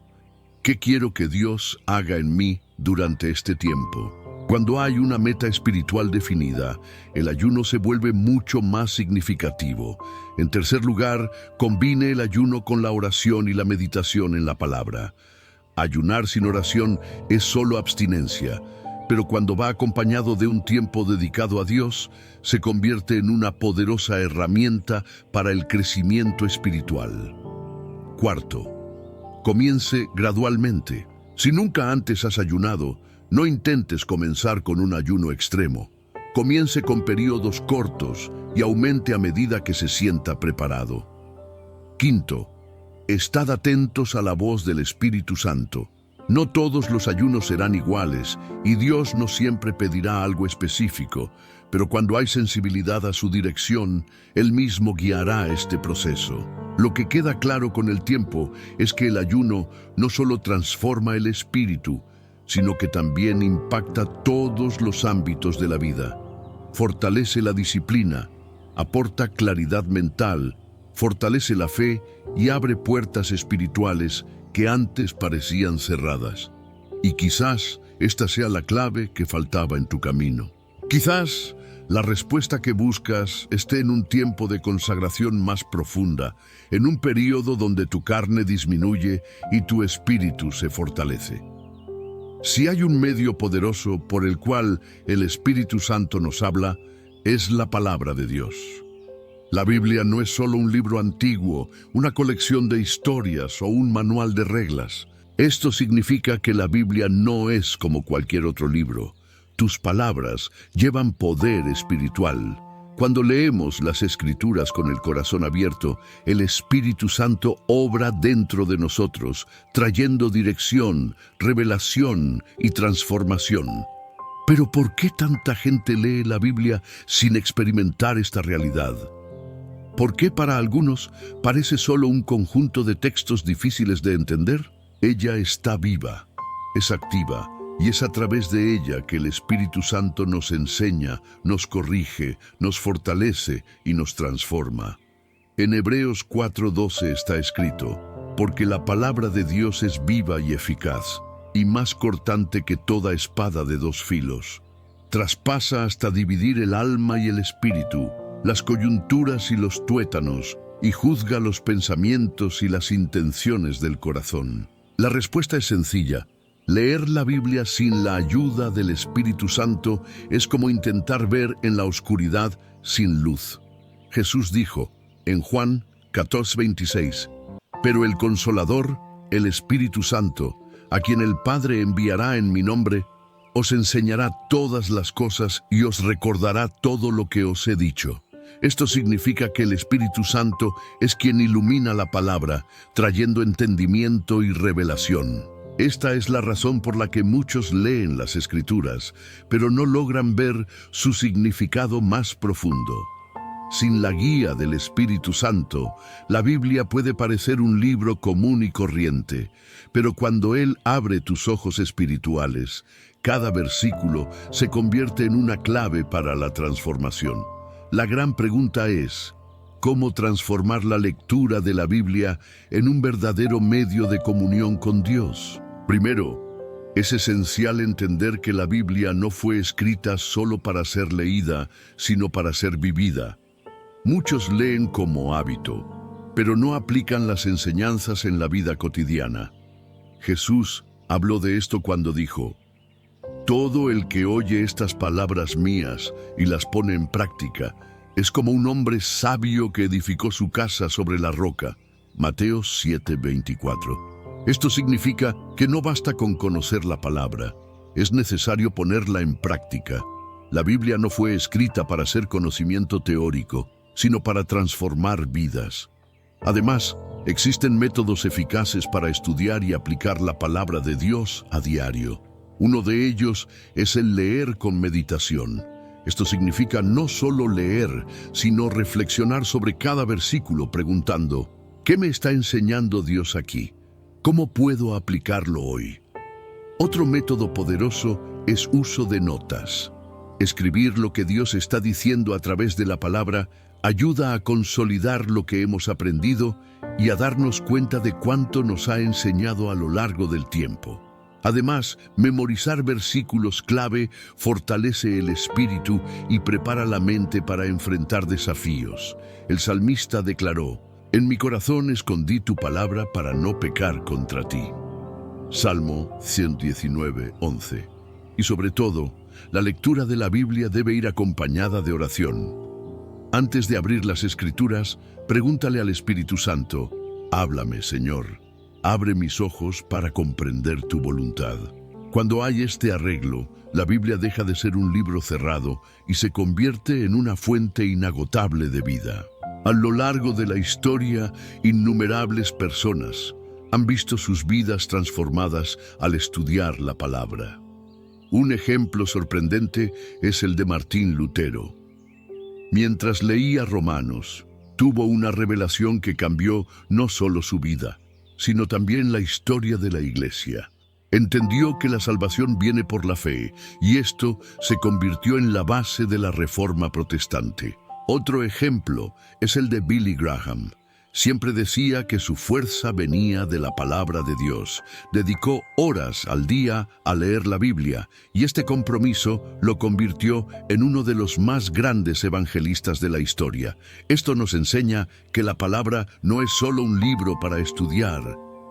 ¿Qué quiero que Dios haga en mí durante este tiempo? Cuando hay una meta espiritual definida, el ayuno se vuelve mucho más significativo. En tercer lugar, combine el ayuno con la oración y la meditación en la palabra. Ayunar sin oración es solo abstinencia, pero cuando va acompañado de un tiempo dedicado a Dios, se convierte en una poderosa herramienta para el crecimiento espiritual. Cuarto, comience gradualmente. Si nunca antes has ayunado, no intentes comenzar con un ayuno extremo. Comience con periodos cortos y aumente a medida que se sienta preparado. Quinto, estad atentos a la voz del Espíritu Santo. No todos los ayunos serán iguales y Dios no siempre pedirá algo específico, pero cuando hay sensibilidad a su dirección, Él mismo guiará este proceso. Lo que queda claro con el tiempo es que el ayuno no solo transforma el espíritu, sino que también impacta todos los ámbitos de la vida. Fortalece la disciplina, aporta claridad mental, fortalece la fe y abre puertas espirituales que antes parecían cerradas. Y quizás esta sea la clave que faltaba en tu camino. Quizás la respuesta que buscas esté en un tiempo de consagración más profunda, en un período donde tu carne disminuye y tu espíritu se fortalece. Si hay un medio poderoso por el cual el Espíritu Santo nos habla, es la palabra de Dios. La Biblia no es solo un libro antiguo, una colección de historias o un manual de reglas. Esto significa que la Biblia no es como cualquier otro libro. Tus palabras llevan poder espiritual. Cuando leemos las Escrituras con el corazón abierto, el Espíritu Santo obra dentro de nosotros, trayendo dirección, revelación y transformación. Pero ¿por qué tanta gente lee la Biblia sin experimentar esta realidad? ¿Por qué para algunos parece solo un conjunto de textos difíciles de entender? Ella está viva, es activa, y es a través de ella que el Espíritu Santo nos enseña, nos corrige, nos fortalece y nos transforma. En Hebreos 4:12 está escrito: porque la palabra de Dios es viva y eficaz, y más cortante que toda espada de dos filos. Traspasa hasta dividir el alma y el espíritu, las coyunturas y los tuétanos, y juzga los pensamientos y las intenciones del corazón. La respuesta es sencilla. Leer la Biblia sin la ayuda del Espíritu Santo es como intentar ver en la oscuridad sin luz. Jesús dijo en Juan 14:26, pero el Consolador, el Espíritu Santo, a quien el Padre enviará en mi nombre, os enseñará todas las cosas y os recordará todo lo que os he dicho. Esto significa que el Espíritu Santo es quien ilumina la palabra, trayendo entendimiento y revelación. Esta es la razón por la que muchos leen las Escrituras, pero no logran ver su significado más profundo. Sin la guía del Espíritu Santo, la Biblia puede parecer un libro común y corriente, pero cuando Él abre tus ojos espirituales, cada versículo se convierte en una clave para la transformación. La gran pregunta es: ¿cómo transformar la lectura de la Biblia en un verdadero medio de comunión con Dios? Primero, es esencial entender que la Biblia no fue escrita solo para ser leída, sino para ser vivida. Muchos leen como hábito, pero no aplican las enseñanzas en la vida cotidiana. Jesús habló de esto cuando dijo: todo el que oye estas palabras mías y las pone en práctica es como un hombre sabio que edificó su casa sobre la roca. Mateo 7:24. Esto significa que no basta con conocer la palabra, es necesario ponerla en práctica. La Biblia no fue escrita para ser conocimiento teórico, sino para transformar vidas. Además, existen métodos eficaces para estudiar y aplicar la palabra de Dios a diario. Uno de ellos es el leer con meditación. Esto significa no solo leer, sino reflexionar sobre cada versículo preguntando: ¿qué me está enseñando Dios aquí? ¿Cómo puedo aplicarlo hoy? Otro método poderoso es uso de notas. Escribir lo que Dios está diciendo a través de la palabra ayuda a consolidar lo que hemos aprendido y a darnos cuenta de cuánto nos ha enseñado a lo largo del tiempo. Además, memorizar versículos clave fortalece el espíritu y prepara la mente para enfrentar desafíos. El salmista declaró: en mi corazón escondí tu palabra para no pecar contra ti. Salmo 119:11. Y sobre todo, la lectura de la Biblia debe ir acompañada de oración. Antes de abrir las Escrituras, pregúntale al Espíritu Santo: háblame, Señor, abre mis ojos para comprender tu voluntad. Cuando hay este arreglo, la Biblia deja de ser un libro cerrado y se convierte en una fuente inagotable de vida. A lo largo de la historia, innumerables personas han visto sus vidas transformadas al estudiar la palabra. Un ejemplo sorprendente es el de Martín Lutero. Mientras leía Romanos, tuvo una revelación que cambió no solo su vida, sino también la historia de la Iglesia. Entendió que la salvación viene por la fe, y esto se convirtió en la base de la Reforma Protestante. Otro ejemplo es el de Billy Graham. Siempre decía que su fuerza venía de la palabra de Dios. Dedicó horas al día a leer la Biblia, y este compromiso lo convirtió en uno de los más grandes evangelistas de la historia. Esto nos enseña que la palabra no es solo un libro para estudiar,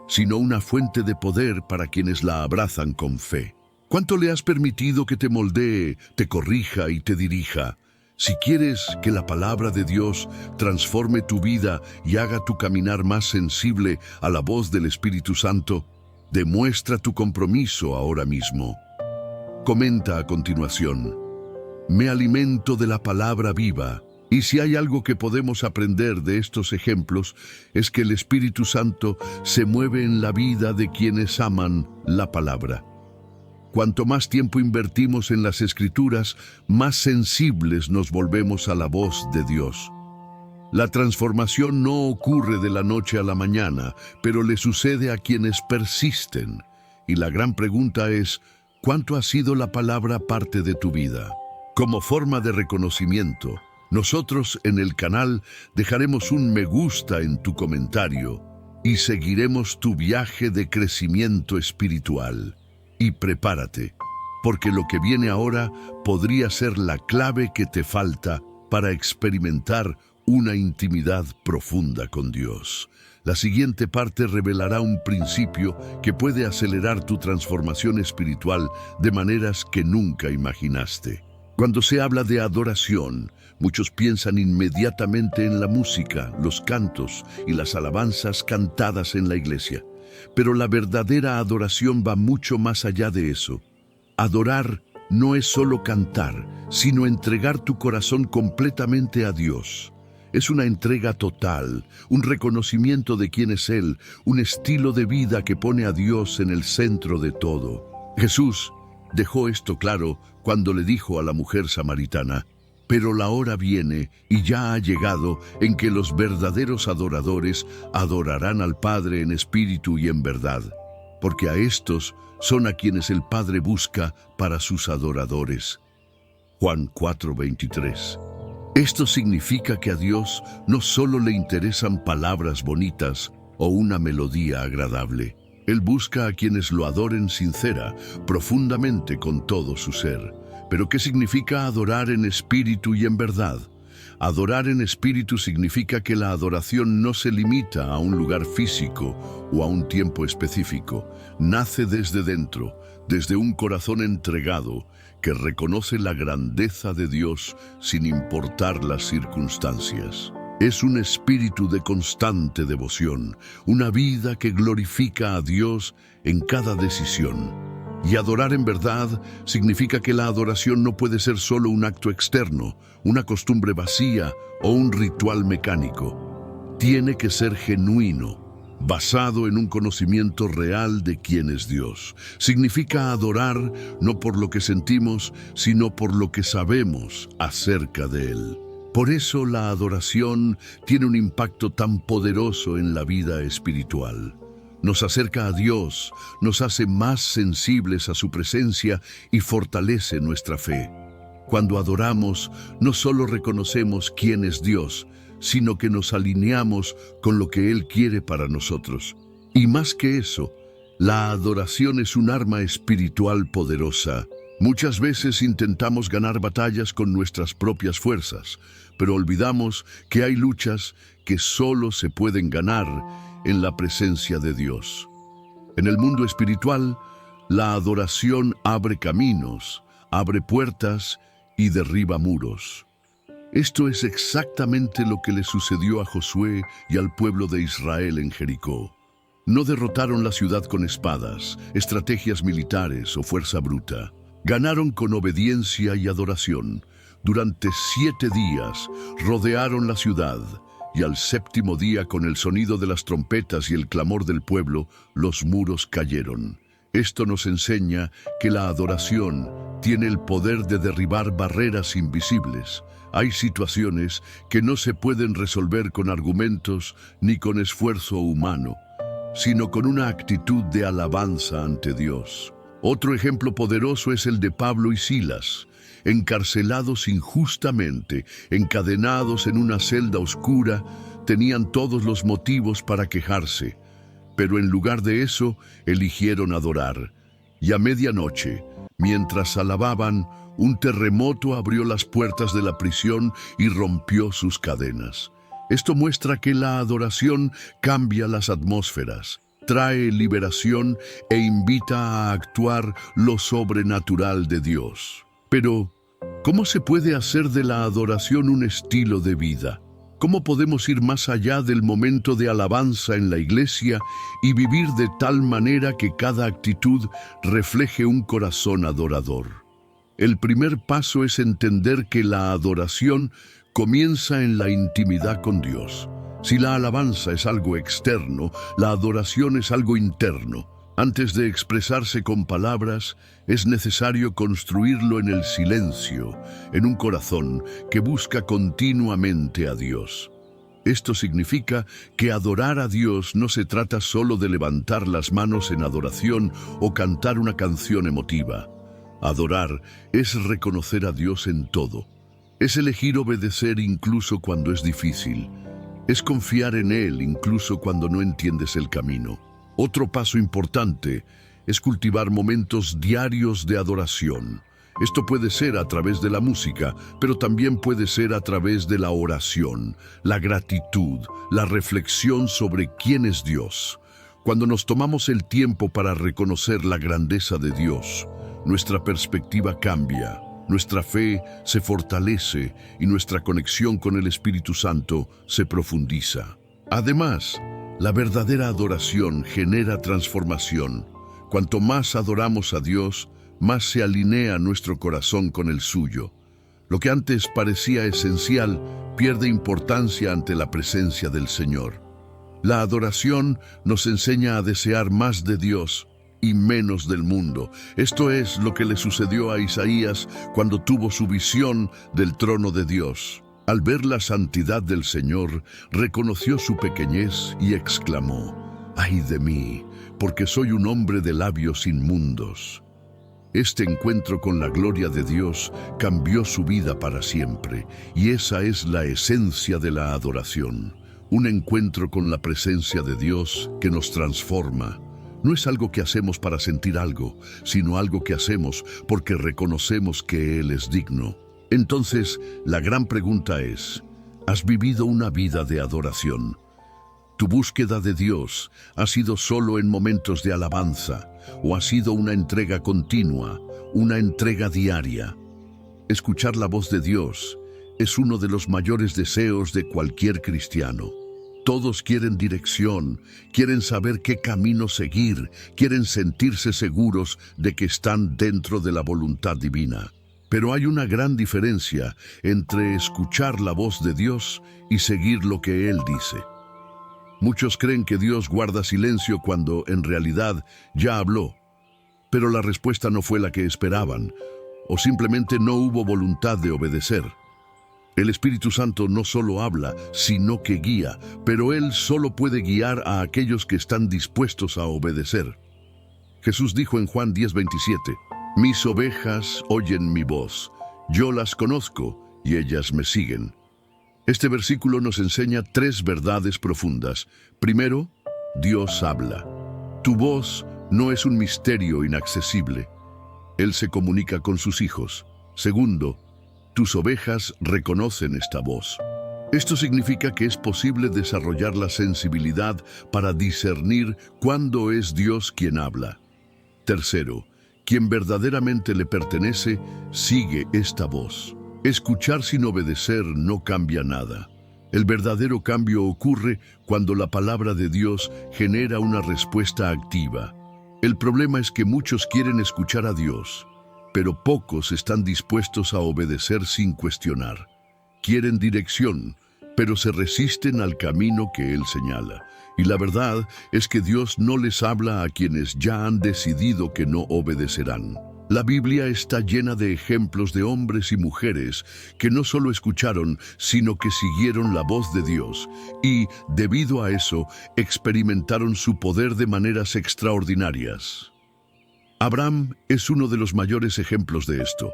sino una fuente de poder para quienes la abrazan con fe. ¿Cuánto le has permitido que te moldee, te corrija y te dirija? Si quieres que la palabra de Dios transforme tu vida y haga tu caminar más sensible a la voz del Espíritu Santo, demuestra tu compromiso ahora mismo. Comenta a continuación: me alimento de la palabra viva. Y si hay algo que podemos aprender de estos ejemplos, es que el Espíritu Santo se mueve en la vida de quienes aman la palabra. Cuanto más tiempo invertimos en las Escrituras, más sensibles nos volvemos a la voz de Dios. La transformación no ocurre de la noche a la mañana, pero le sucede a quienes persisten. Y la gran pregunta es: ¿cuánto ha sido la palabra parte de tu vida? Como forma de reconocimiento, nosotros en el canal dejaremos un me gusta en tu comentario y seguiremos tu viaje de crecimiento espiritual. Y prepárate, porque lo que viene ahora podría ser la clave que te falta para experimentar una intimidad profunda con Dios. La siguiente parte revelará un principio que puede acelerar tu transformación espiritual de maneras que nunca imaginaste. Cuando se habla de adoración, muchos piensan inmediatamente en la música, los cantos y las alabanzas cantadas en la iglesia. Pero la verdadera adoración va mucho más allá de eso. Adorar no es solo cantar, sino entregar tu corazón completamente a Dios. Es una entrega total, un reconocimiento de quién es Él, un estilo de vida que pone a Dios en el centro de todo. Jesús dejó esto claro cuando le dijo a la mujer samaritana: pero la hora viene y ya ha llegado en que los verdaderos adoradores adorarán al Padre en espíritu y en verdad, porque a estos son a quienes el Padre busca para sus adoradores. Juan 4:23. Esto significa que a Dios no solo le interesan palabras bonitas o una melodía agradable. Él busca a quienes lo adoren sincera, profundamente con todo su ser. ¿Pero qué significa adorar en espíritu y en verdad? Adorar en espíritu significa que la adoración no se limita a un lugar físico o a un tiempo específico. Nace desde dentro, desde un corazón entregado que reconoce la grandeza de Dios sin importar las circunstancias. Es un espíritu de constante devoción, una vida que glorifica a Dios en cada decisión. Y adorar en verdad significa que la adoración no puede ser solo un acto externo, una costumbre vacía o un ritual mecánico. Tiene que ser genuino, basado en un conocimiento real de quién es Dios. Significa adorar no por lo que sentimos, sino por lo que sabemos acerca de Él. Por eso la adoración tiene un impacto tan poderoso en la vida espiritual. Nos acerca a Dios, nos hace más sensibles a su presencia y fortalece nuestra fe. Cuando adoramos, no solo reconocemos quién es Dios, sino que nos alineamos con lo que Él quiere para nosotros. Y más que eso, la adoración es un arma espiritual poderosa. Muchas veces intentamos ganar batallas con nuestras propias fuerzas, pero olvidamos que hay luchas que solo se pueden ganar en la presencia de Dios. En el mundo espiritual, La adoración abre caminos, abre puertas y derriba muros. Esto es exactamente lo que le sucedió a Josué y al pueblo de Israel en Jericó. No derrotaron la ciudad con espadas, estrategias militares o fuerza bruta. Ganaron con obediencia y adoración. Durante 7 días rodearon la ciudad y al 7º día, con el sonido de las trompetas y el clamor del pueblo, los muros cayeron. Esto nos enseña que la adoración tiene el poder de derribar barreras invisibles. Hay situaciones que no se pueden resolver con argumentos ni con esfuerzo humano, sino con una actitud de alabanza ante Dios. Otro ejemplo poderoso es el de Pablo y Silas, encarcelados injustamente, encadenados en una celda oscura. Tenían todos los motivos para quejarse, pero en lugar de eso, eligieron adorar. Y a medianoche, mientras alababan, un terremoto abrió las puertas de la prisión y rompió sus cadenas. Esto muestra que la adoración cambia las atmósferas, trae liberación e invita a actuar lo sobrenatural de Dios. Pero, ¿cómo se puede hacer de la adoración un estilo de vida? ¿Cómo podemos ir más allá del momento de alabanza en la iglesia y vivir de tal manera que cada actitud refleje un corazón adorador? El primer paso es entender que la adoración comienza en la intimidad con Dios. Si la alabanza es algo externo, la adoración es algo interno. Antes de expresarse con palabras, es necesario construirlo en el silencio, en un corazón que busca continuamente a Dios. Esto significa que adorar a Dios no se trata solo de levantar las manos en adoración o cantar una canción emotiva. Adorar es reconocer a Dios en todo. Es elegir obedecer incluso cuando es difícil. Es confiar en Él incluso cuando no entiendes el camino. Otro paso importante es cultivar momentos diarios de adoración. Esto puede ser a través de la música, pero también puede ser a través de la oración, la gratitud, la reflexión sobre quién es Dios. Cuando nos tomamos el tiempo para reconocer la grandeza de Dios, nuestra perspectiva cambia, nuestra fe se fortalece y nuestra conexión con el Espíritu Santo se profundiza. Además, la verdadera adoración genera transformación. Cuanto más adoramos a Dios, más se alinea nuestro corazón con el suyo. Lo que antes parecía esencial pierde importancia ante la presencia del Señor. La adoración nos enseña a desear más de Dios y menos del mundo. Esto es lo que le sucedió a Isaías cuando tuvo su visión del trono de Dios. Al ver la santidad del Señor, reconoció su pequeñez y exclamó: «¡Ay de mí, porque soy un hombre de labios inmundos!». Este encuentro con la gloria de Dios cambió su vida para siempre, y esa es la esencia de la adoración. Un encuentro con la presencia de Dios que nos transforma. No es algo que hacemos para sentir algo, sino algo que hacemos porque reconocemos que Él es digno. Entonces, la gran pregunta es: ¿has vivido una vida de adoración? ¿Tu búsqueda de Dios ha sido solo en momentos de alabanza o ha sido una entrega continua, una entrega diaria? Escuchar la voz de Dios es uno de los mayores deseos de cualquier cristiano. Todos quieren dirección, quieren saber qué camino seguir, quieren sentirse seguros de que están dentro de la voluntad divina. Pero hay una gran diferencia entre escuchar la voz de Dios y seguir lo que Él dice. Muchos creen que Dios guarda silencio cuando en realidad ya habló, pero la respuesta no fue la que esperaban, o simplemente no hubo voluntad de obedecer. El Espíritu Santo no solo habla, sino que guía, pero Él solo puede guiar a aquellos que están dispuestos a obedecer. Jesús dijo en Juan 10:27, «Mis ovejas oyen mi voz, yo las conozco y ellas me siguen». Este versículo nos enseña 3 verdades profundas. Primero, Dios habla. Tu voz no es un misterio inaccesible. Él se comunica con sus hijos. Segundo, tus ovejas reconocen esta voz. Esto significa que es posible desarrollar la sensibilidad para discernir cuándo es Dios quien habla. Tercero, quien verdaderamente le pertenece, sigue esta voz. Escuchar sin obedecer no cambia nada. El verdadero cambio ocurre cuando la palabra de Dios genera una respuesta activa. El problema es que muchos quieren escuchar a Dios, pero pocos están dispuestos a obedecer sin cuestionar. Quieren dirección, pero se resisten al camino que Él señala. Y la verdad es que Dios no les habla a quienes ya han decidido que no obedecerán. La Biblia está llena de ejemplos de hombres y mujeres que no solo escucharon, sino que siguieron la voz de Dios y, debido a eso, experimentaron su poder de maneras extraordinarias. Abraham es uno de los mayores ejemplos de esto.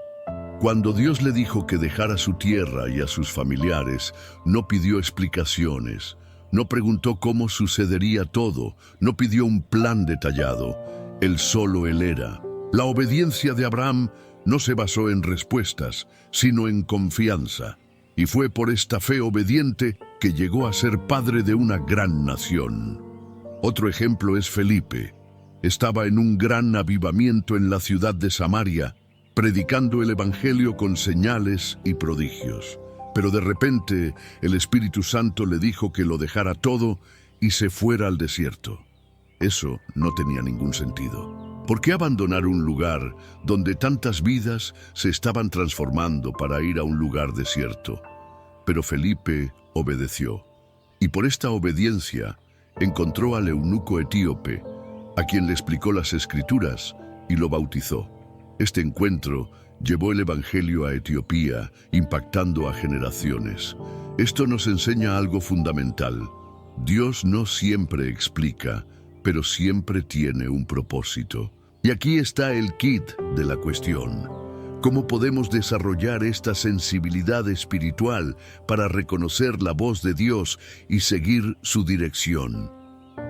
Cuando Dios le dijo que dejara su tierra y a sus familiares, no pidió explicaciones, no preguntó cómo sucedería todo, no pidió un plan detallado. Él era. La obediencia de Abraham no se basó en respuestas, sino en confianza. Y fue por esta fe obediente que llegó a ser padre de una gran nación. Otro ejemplo es Felipe. Estaba en un gran avivamiento en la ciudad de Samaria, predicando el evangelio con señales y prodigios. Pero de repente el Espíritu Santo le dijo que lo dejara todo y se fuera al desierto. Eso no tenía ningún sentido. ¿Por qué abandonar un lugar donde tantas vidas se estaban transformando para ir a un lugar desierto? Pero Felipe obedeció. Y por esta obediencia encontró al eunuco etíope, a quien le explicó las Escrituras y lo bautizó. Este encuentro llevó el Evangelio a Etiopía, impactando a generaciones. Esto nos enseña algo fundamental. Dios no siempre explica, pero siempre tiene un propósito. Y aquí está el kit de la cuestión. ¿Cómo podemos desarrollar esta sensibilidad espiritual para reconocer la voz de Dios y seguir su dirección?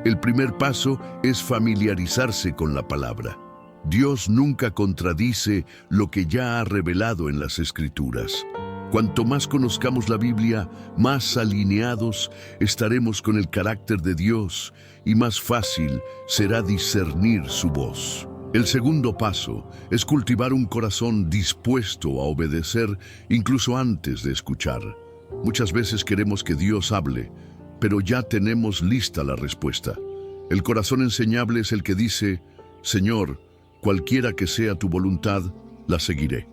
El primer paso es familiarizarse con la palabra. Dios nunca contradice lo que ya ha revelado en las Escrituras. Cuanto más conozcamos la Biblia, más alineados estaremos con el carácter de Dios y más fácil será discernir su voz. El segundo paso es cultivar un corazón dispuesto a obedecer incluso antes de escuchar. Muchas veces queremos que Dios hable, pero ya tenemos lista la respuesta. El corazón enseñable es el que dice: Señor, cualquiera que sea tu voluntad, la seguiré.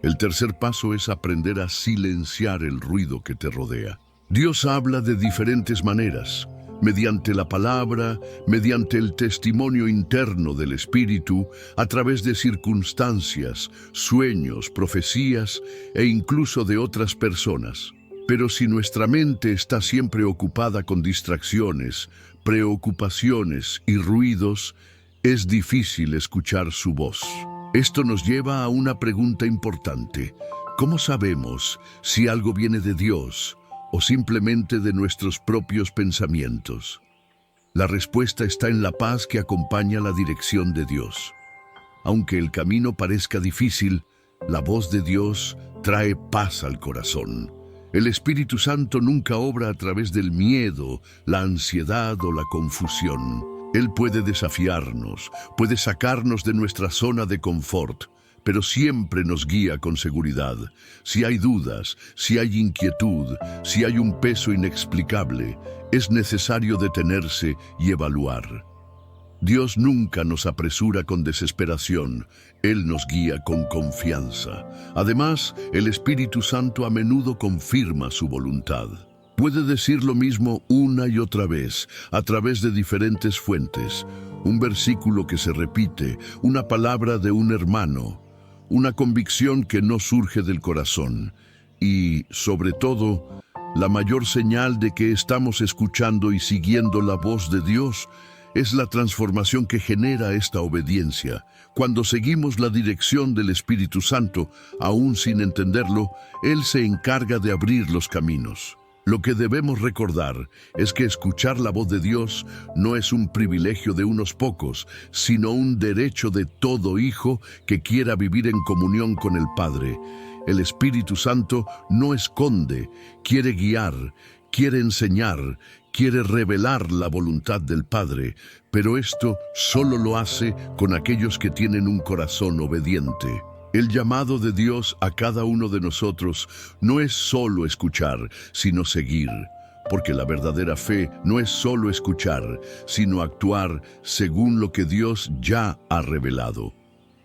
El tercer paso es aprender a silenciar el ruido que te rodea. Dios habla de diferentes maneras, mediante la palabra, mediante el testimonio interno del Espíritu, a través de circunstancias, sueños, profecías e incluso de otras personas. Pero si nuestra mente está siempre ocupada con distracciones, preocupaciones y ruidos, es difícil escuchar su voz. Esto nos lleva a una pregunta importante. ¿Cómo sabemos si algo viene de Dios o simplemente de nuestros propios pensamientos? La respuesta está en la paz que acompaña la dirección de Dios. Aunque el camino parezca difícil, la voz de Dios trae paz al corazón. El Espíritu Santo nunca obra a través del miedo, la ansiedad o la confusión. Él puede desafiarnos, puede sacarnos de nuestra zona de confort, pero siempre nos guía con seguridad. Si hay dudas, si hay inquietud, si hay un peso inexplicable, es necesario detenerse y evaluar. Dios nunca nos apresura con desesperación, Él nos guía con confianza. Además, el Espíritu Santo a menudo confirma su voluntad. Puede decir lo mismo una y otra vez, a través de diferentes fuentes. Un versículo que se repite, una palabra de un hermano, una convicción que no surge del corazón. Y, sobre todo, la mayor señal de que estamos escuchando y siguiendo la voz de Dios es la transformación que genera esta obediencia. Cuando seguimos la dirección del Espíritu Santo, aún sin entenderlo, Él se encarga de abrir los caminos. Lo que debemos recordar es que escuchar la voz de Dios no es un privilegio de unos pocos, sino un derecho de todo hijo que quiera vivir en comunión con el Padre. El Espíritu Santo no esconde, quiere guiar, quiere enseñar, quiere revelar la voluntad del Padre, pero esto solo lo hace con aquellos que tienen un corazón obediente. El llamado de Dios a cada uno de nosotros no es solo escuchar, sino seguir, porque la verdadera fe no es solo escuchar, sino actuar según lo que Dios ya ha revelado.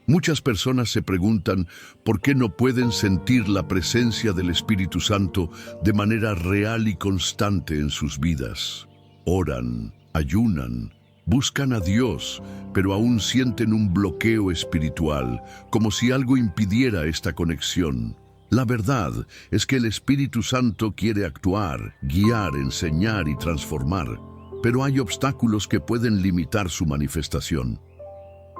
Muchas personas se preguntan por qué no pueden sentir la presencia del Espíritu Santo de manera real y constante en sus vidas. Oran, ayunan, buscan a Dios, pero aún sienten un bloqueo espiritual, como si algo impidiera esta conexión. La verdad es que el Espíritu Santo quiere actuar, guiar, enseñar y transformar, pero hay obstáculos que pueden limitar su manifestación.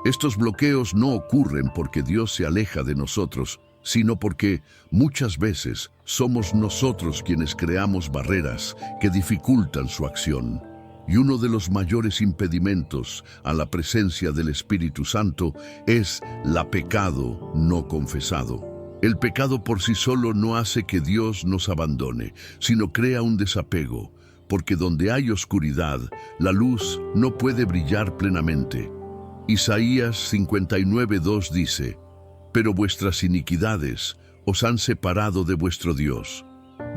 Estos bloqueos no ocurren porque Dios se aleja de nosotros, sino porque muchas veces somos nosotros quienes creamos barreras que dificultan su acción. Y uno de los mayores impedimentos a la presencia del Espíritu Santo es el pecado no confesado. El pecado por sí solo no hace que Dios nos abandone, sino crea un desapego, porque donde hay oscuridad, la luz no puede brillar plenamente. Isaías 59:2 dice: «Pero vuestras iniquidades os han separado de vuestro Dios.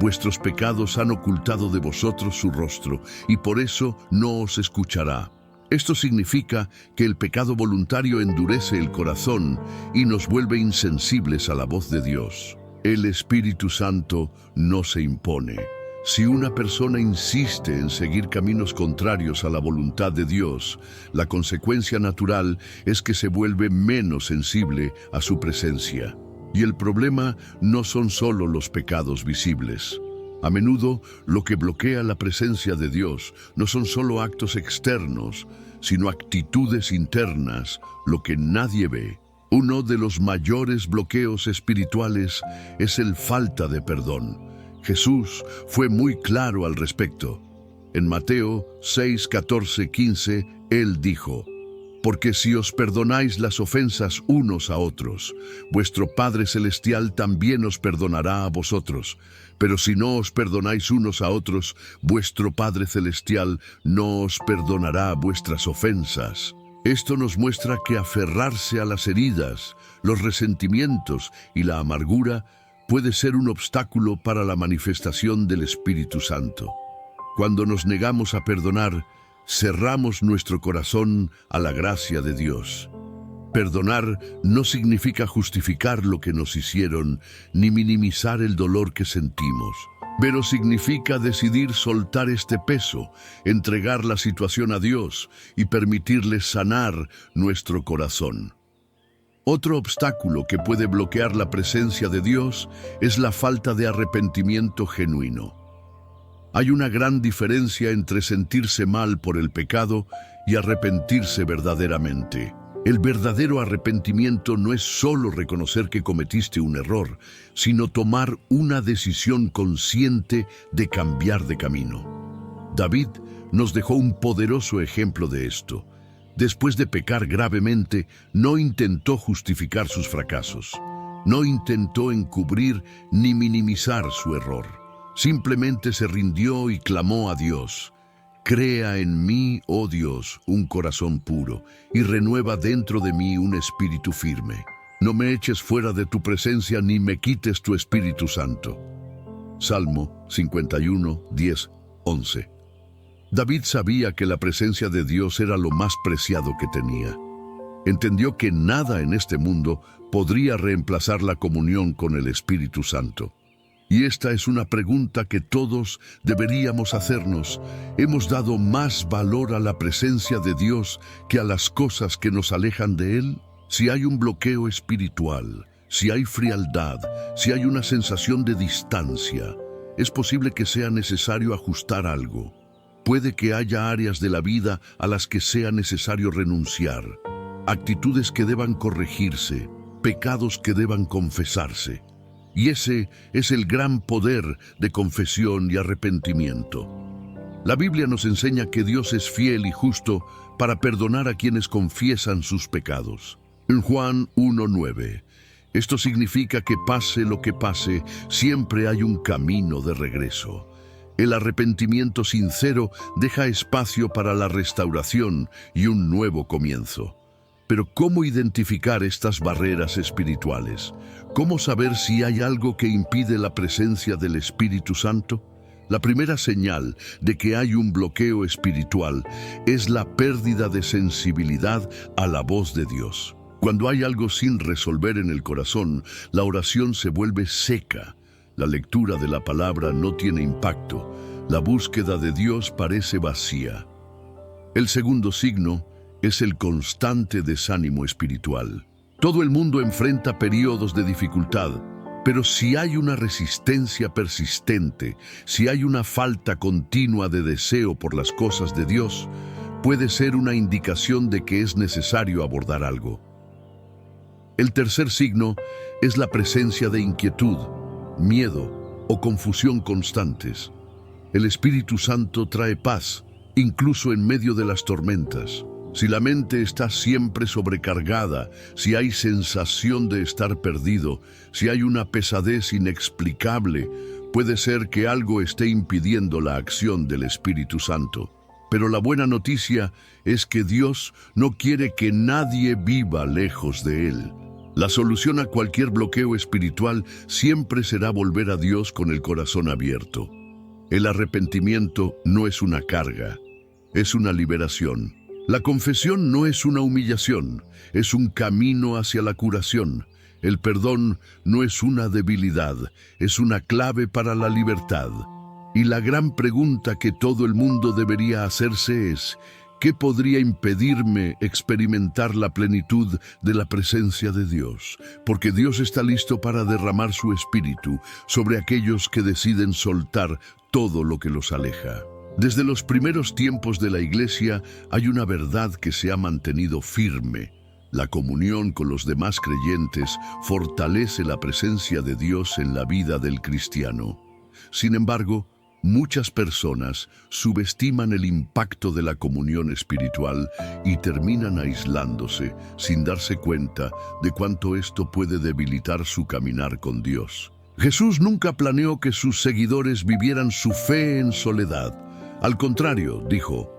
Vuestros pecados han ocultado de vosotros su rostro, y por eso no os escuchará». Esto significa que el pecado voluntario endurece el corazón y nos vuelve insensibles a la voz de Dios. El Espíritu Santo no se impone. Si una persona insiste en seguir caminos contrarios a la voluntad de Dios, la consecuencia natural es que se vuelve menos sensible a su presencia. Y el problema no son solo los pecados visibles. A menudo, lo que bloquea la presencia de Dios no son solo actos externos, sino actitudes internas, lo que nadie ve. Uno de los mayores bloqueos espirituales es el falta de perdón. Jesús fue muy claro al respecto. En Mateo 6, 14, 15, Él dijo: «Porque si os perdonáis las ofensas unos a otros, vuestro Padre Celestial también os perdonará a vosotros. Pero si no os perdonáis unos a otros, vuestro Padre Celestial no os perdonará vuestras ofensas». Esto nos muestra que aferrarse a las heridas, los resentimientos y la amargura puede ser un obstáculo para la manifestación del Espíritu Santo. Cuando nos negamos a perdonar, cerramos nuestro corazón a la gracia de Dios. Perdonar no significa justificar lo que nos hicieron, ni minimizar el dolor que sentimos, pero significa decidir soltar este peso, entregar la situación a Dios y permitirle sanar nuestro corazón. Otro obstáculo que puede bloquear la presencia de Dios es la falta de arrepentimiento genuino. Hay una gran diferencia entre sentirse mal por el pecado y arrepentirse verdaderamente. El verdadero arrepentimiento no es solo reconocer que cometiste un error, sino tomar una decisión consciente de cambiar de camino. David nos dejó un poderoso ejemplo de esto. Después de pecar gravemente, no intentó justificar sus fracasos. No intentó encubrir ni minimizar su error. Simplemente se rindió y clamó a Dios: «Crea en mí, oh Dios, un corazón puro, y renueva dentro de mí un espíritu firme. No me eches fuera de tu presencia ni me quites tu Espíritu Santo». Salmo 51, 10, 11. David sabía que la presencia de Dios era lo más preciado que tenía. Entendió que nada en este mundo podría reemplazar la comunión con el Espíritu Santo. Y esta es una pregunta que todos deberíamos hacernos. ¿Hemos dado más valor a la presencia de Dios que a las cosas que nos alejan de Él? Si hay un bloqueo espiritual, si hay frialdad, si hay una sensación de distancia, es posible que sea necesario ajustar algo. Puede que haya áreas de la vida a las que sea necesario renunciar, actitudes que deban corregirse, pecados que deban confesarse. Y ese es el gran poder de confesión y arrepentimiento. La Biblia nos enseña que Dios es fiel y justo para perdonar a quienes confiesan sus pecados. En Juan 1:9, esto significa que pase lo que pase, siempre hay un camino de regreso. El arrepentimiento sincero deja espacio para la restauración y un nuevo comienzo. Pero ¿cómo identificar estas barreras espirituales? ¿Cómo saber si hay algo que impide la presencia del Espíritu Santo? La primera señal de que hay un bloqueo espiritual es la pérdida de sensibilidad a la voz de Dios. Cuando hay algo sin resolver en el corazón, la oración se vuelve seca. La lectura de la palabra no tiene impacto. La búsqueda de Dios parece vacía. El segundo signo es el constante desánimo espiritual. Todo el mundo enfrenta periodos de dificultad, pero si hay una resistencia persistente, si hay una falta continua de deseo por las cosas de Dios, puede ser una indicación de que es necesario abordar algo. El tercer signo es la presencia de inquietud, miedo o confusión constantes. El Espíritu Santo trae paz, incluso en medio de las tormentas. Si la mente está siempre sobrecargada, si hay sensación de estar perdido, si hay una pesadez inexplicable, puede ser que algo esté impidiendo la acción del Espíritu Santo. Pero la buena noticia es que Dios no quiere que nadie viva lejos de Él. La solución a cualquier bloqueo espiritual siempre será volver a Dios con el corazón abierto. El arrepentimiento no es una carga, es una liberación. La confesión no es una humillación, es un camino hacia la curación. El perdón no es una debilidad, es una clave para la libertad. Y la gran pregunta que todo el mundo debería hacerse es: ¿qué podría impedirme experimentar la plenitud de la presencia de Dios? Porque Dios está listo para derramar su espíritu sobre aquellos que deciden soltar todo lo que los aleja. Desde los primeros tiempos de la Iglesia hay una verdad que se ha mantenido firme. La comunión con los demás creyentes fortalece la presencia de Dios en la vida del cristiano. Sin embargo, muchas personas subestiman el impacto de la comunión espiritual y terminan aislándose sin darse cuenta de cuánto esto puede debilitar su caminar con Dios. Jesús nunca planeó que sus seguidores vivieran su fe en soledad. Al contrario, dijo: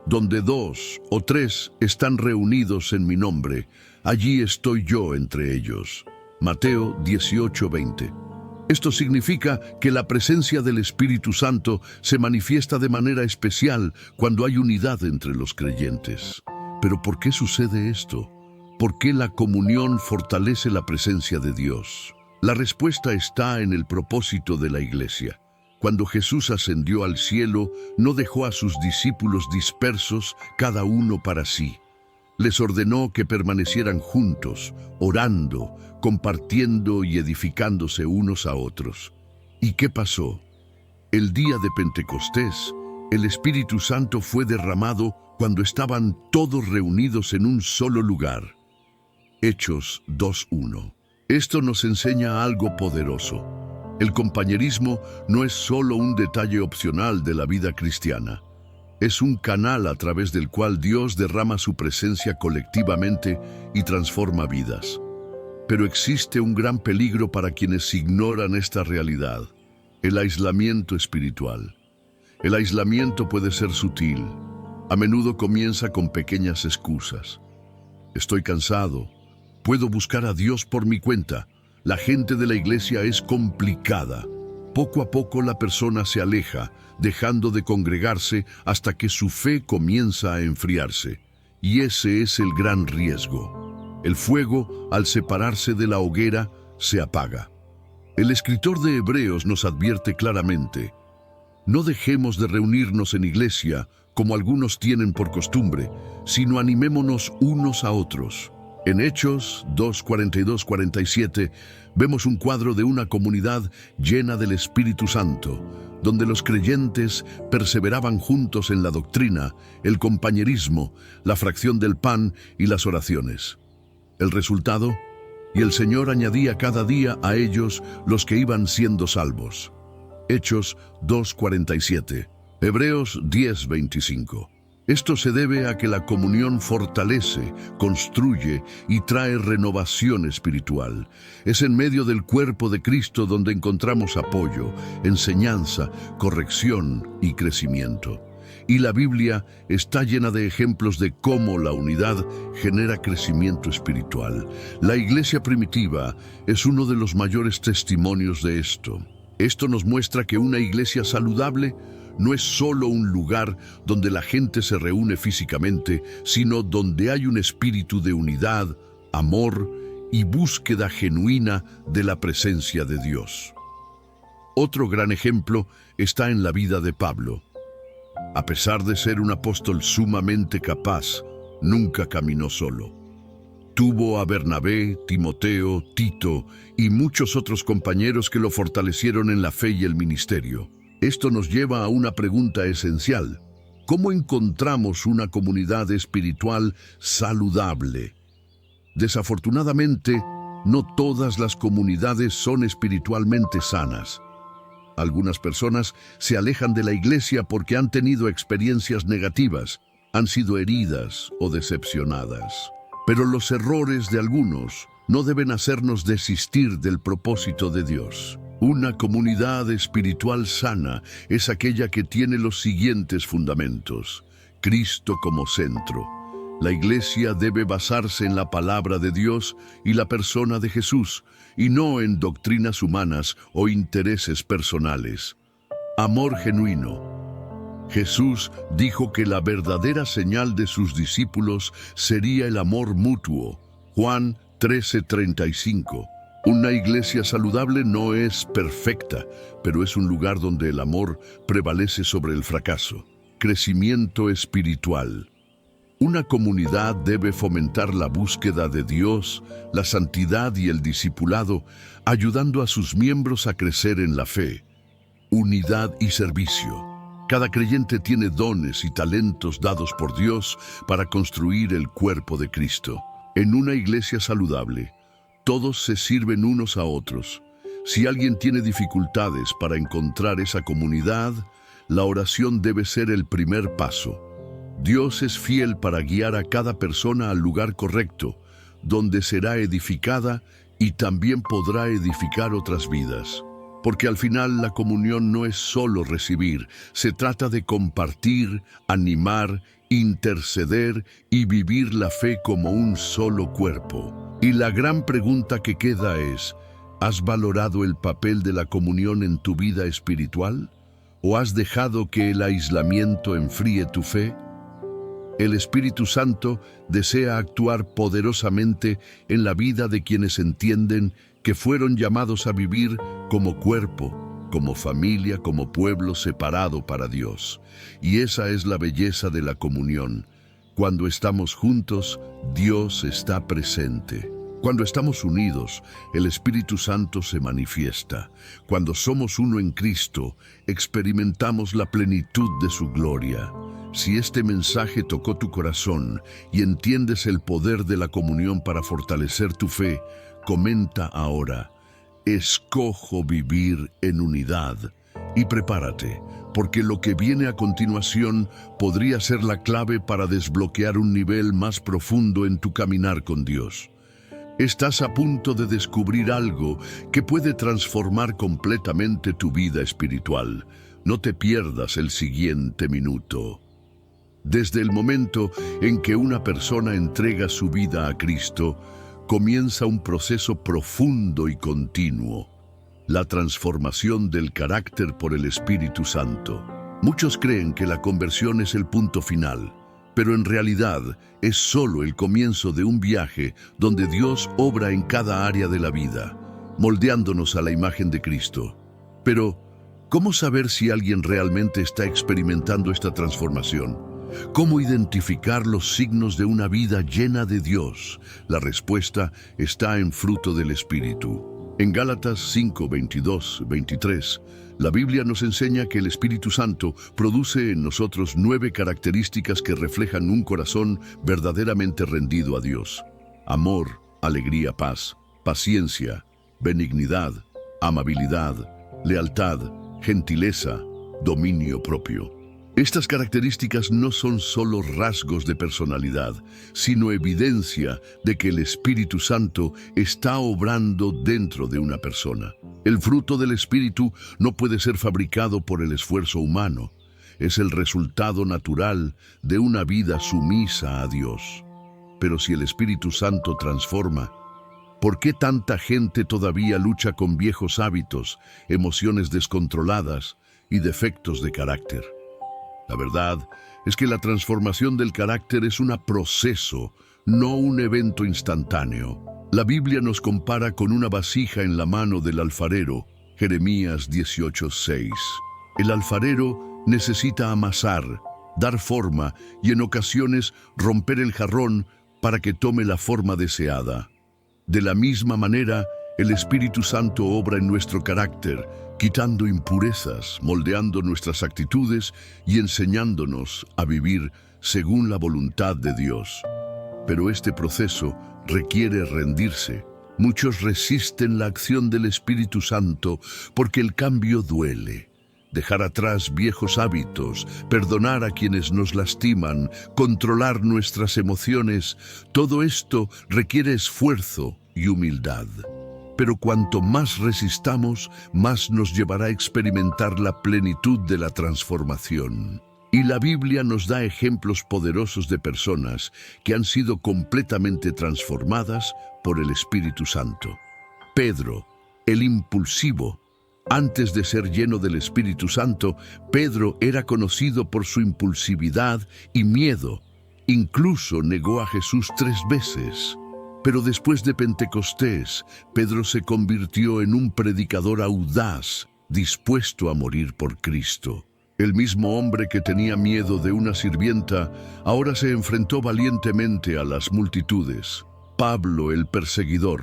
donde 2 o 3 están reunidos en mi nombre, allí estoy yo entre ellos. Mateo 18:20. Esto significa que la presencia del Espíritu Santo se manifiesta de manera especial cuando hay unidad entre los creyentes. ¿Pero por qué sucede esto? ¿Por qué la comunión fortalece la presencia de Dios? La respuesta está en el propósito de la Iglesia. Cuando Jesús ascendió al cielo, no dejó a sus discípulos dispersos, cada uno para sí. Les ordenó que permanecieran juntos, orando, compartiendo y edificándose unos a otros. ¿Y qué pasó? El día de Pentecostés, el Espíritu Santo fue derramado cuando estaban todos reunidos en un solo lugar. Hechos 2:1. Esto nos enseña algo poderoso. El compañerismo no es solo un detalle opcional de la vida cristiana. Es un canal a través del cual Dios derrama su presencia colectivamente y transforma vidas. Pero existe un gran peligro para quienes ignoran esta realidad: el aislamiento espiritual. El aislamiento puede ser sutil. A menudo comienza con pequeñas excusas. Estoy cansado. Puedo buscar a Dios por mi cuenta. La gente de la iglesia es complicada. Poco a poco la persona se aleja, dejando de congregarse hasta que su fe comienza a enfriarse. Y ese es el gran riesgo. El fuego, al separarse de la hoguera, se apaga. El escritor de Hebreos nos advierte claramente: no dejemos de reunirnos en iglesia como algunos tienen por costumbre, sino animémonos unos a otros. En Hechos 2:42-47 vemos un cuadro de una comunidad llena del Espíritu Santo, donde los creyentes perseveraban juntos en la doctrina, el compañerismo, la fracción del pan y las oraciones. El resultado: y el Señor añadía cada día a ellos los que iban siendo salvos. Hechos 2:47. Hebreos 10:25. Esto se debe a que la comunión fortalece, construye y trae renovación espiritual. Es en medio del cuerpo de Cristo donde encontramos apoyo, enseñanza, corrección y crecimiento. Y la Biblia está llena de ejemplos de cómo la unidad genera crecimiento espiritual. La iglesia primitiva es uno de los mayores testimonios de esto. Esto nos muestra que una iglesia saludable no es solo un lugar donde la gente se reúne físicamente, sino donde hay un espíritu de unidad, amor y búsqueda genuina de la presencia de Dios. Otro gran ejemplo está en la vida de Pablo. A pesar de ser un apóstol sumamente capaz, nunca caminó solo. Tuvo a Bernabé, Timoteo, Tito y muchos otros compañeros que lo fortalecieron en la fe y el ministerio. Esto nos lleva a una pregunta esencial. ¿Cómo encontramos una comunidad espiritual saludable? Desafortunadamente, no todas las comunidades son espiritualmente sanas. Algunas personas se alejan de la iglesia porque han tenido experiencias negativas, han sido heridas o decepcionadas. Pero los errores de algunos no deben hacernos desistir del propósito de Dios. Una comunidad espiritual sana es aquella que tiene los siguientes fundamentos. Cristo como centro. La iglesia debe basarse en la palabra de Dios y la persona de Jesús, y no en doctrinas humanas o intereses personales. Amor genuino. Jesús dijo que la verdadera señal de sus discípulos sería el amor mutuo. Juan 13:35. Una iglesia saludable no es perfecta, pero es un lugar donde el amor prevalece sobre el fracaso. Crecimiento espiritual. Una comunidad debe fomentar la búsqueda de Dios, la santidad y el discipulado, ayudando a sus miembros a crecer en la fe. Unidad y servicio. Cada creyente tiene dones y talentos dados por Dios para construir el cuerpo de Cristo. En una iglesia saludable, todos se sirven unos a otros. Si alguien tiene dificultades para encontrar esa comunidad, la oración debe ser el primer paso. Dios es fiel para guiar a cada persona al lugar correcto, donde será edificada y también podrá edificar otras vidas. Porque al final la comunión no es solo recibir, se trata de compartir, animar, interceder y vivir la fe como un solo cuerpo. Y la gran pregunta que queda es, ¿has valorado el papel de la comunión en tu vida espiritual? ¿O has dejado que el aislamiento enfríe tu fe? El Espíritu Santo desea actuar poderosamente en la vida de quienes entienden que fueron llamados a vivir como cuerpo, como familia, como pueblo separado para Dios. Y esa es la belleza de la comunión. Cuando estamos juntos, Dios está presente. Cuando estamos unidos, el Espíritu Santo se manifiesta. Cuando somos uno en Cristo, experimentamos la plenitud de su gloria. Si este mensaje tocó tu corazón y entiendes el poder de la comunión para fortalecer tu fe, comenta ahora, escojo vivir en unidad. Y prepárate, porque lo que viene a continuación podría ser la clave para desbloquear un nivel más profundo en tu caminar con Dios. Estás a punto de descubrir algo que puede transformar completamente tu vida espiritual. No te pierdas el siguiente minuto. Desde el momento en que una persona entrega su vida a Cristo, comienza un proceso profundo y continuo. La transformación del carácter por el Espíritu Santo. Muchos creen que la conversión es el punto final, pero en realidad es solo el comienzo de un viaje donde Dios obra en cada área de la vida, moldeándonos a la imagen de Cristo. Pero, ¿cómo saber si alguien realmente está experimentando esta transformación? ¿Cómo identificar los signos de una vida llena de Dios? La respuesta está en fruto del Espíritu. En Gálatas 5, 22, 23, la Biblia nos enseña que el Espíritu Santo produce en nosotros 9 características que reflejan un corazón verdaderamente rendido a Dios. Amor, alegría, paz, paciencia, benignidad, amabilidad, lealtad, gentileza, dominio propio. Estas características no son solo rasgos de personalidad, sino evidencia de que el Espíritu Santo está obrando dentro de una persona. El fruto del Espíritu no puede ser fabricado por el esfuerzo humano. Es el resultado natural de una vida sumisa a Dios. Pero si el Espíritu Santo transforma, ¿por qué tanta gente todavía lucha con viejos hábitos, emociones descontroladas y defectos de carácter? La verdad es que la transformación del carácter es un proceso, no un evento instantáneo. La Biblia nos compara con una vasija en la mano del alfarero, Jeremías 18:6. El alfarero necesita amasar, dar forma y en ocasiones romper el jarrón para que tome la forma deseada. De la misma manera, el Espíritu Santo obra en nuestro carácter, quitando impurezas, moldeando nuestras actitudes y enseñándonos a vivir según la voluntad de Dios. Pero este proceso requiere rendirse. Muchos resisten la acción del Espíritu Santo porque el cambio duele. Dejar atrás viejos hábitos, perdonar a quienes nos lastiman, controlar nuestras emociones, todo esto requiere esfuerzo y humildad. Pero cuanto más resistamos, más nos llevará a experimentar la plenitud de la transformación. Y la Biblia nos da ejemplos poderosos de personas que han sido completamente transformadas por el Espíritu Santo. Pedro, el impulsivo. Antes de ser lleno del Espíritu Santo, Pedro era conocido por su impulsividad y miedo. Incluso negó a Jesús 3 veces. Pero después de Pentecostés, Pedro se convirtió en un predicador audaz, dispuesto a morir por Cristo. El mismo hombre que tenía miedo de una sirvienta, ahora se enfrentó valientemente a las multitudes. Pablo, el perseguidor.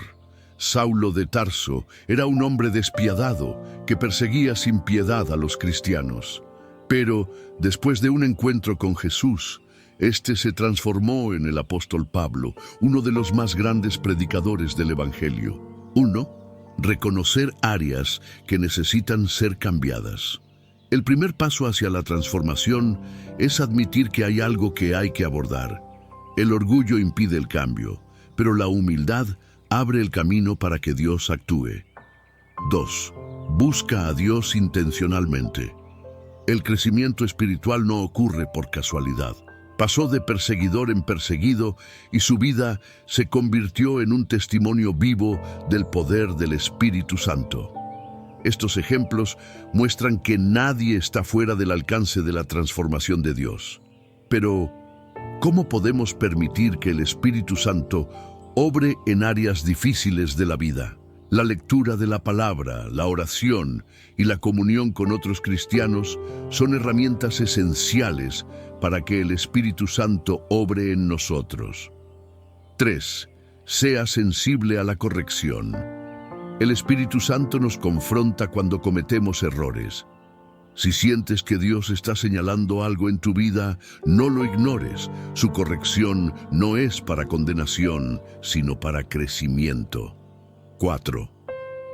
Saulo de Tarso era un hombre despiadado que perseguía sin piedad a los cristianos. Pero, después de un encuentro con Jesús, este se transformó en el apóstol Pablo, uno de los más grandes predicadores del Evangelio. 1. Reconocer áreas que necesitan ser cambiadas. El primer paso hacia la transformación es admitir que hay algo que hay que abordar. El orgullo impide el cambio, pero la humildad abre el camino para que Dios actúe. 2. Busca a Dios intencionalmente. El crecimiento espiritual no ocurre por casualidad. Pasó de perseguidor en perseguido y su vida se convirtió en un testimonio vivo del poder del Espíritu Santo. Estos ejemplos muestran que nadie está fuera del alcance de la transformación de Dios. Pero, ¿cómo podemos permitir que el Espíritu Santo obre en áreas difíciles de la vida? La lectura de la palabra, la oración y la comunión con otros cristianos son herramientas esenciales para que el Espíritu Santo obre en nosotros. 3. Sea sensible a la corrección. El Espíritu Santo nos confronta cuando cometemos errores. Si sientes que Dios está señalando algo en tu vida, no lo ignores. Su corrección no es para condenación, sino para crecimiento. 4.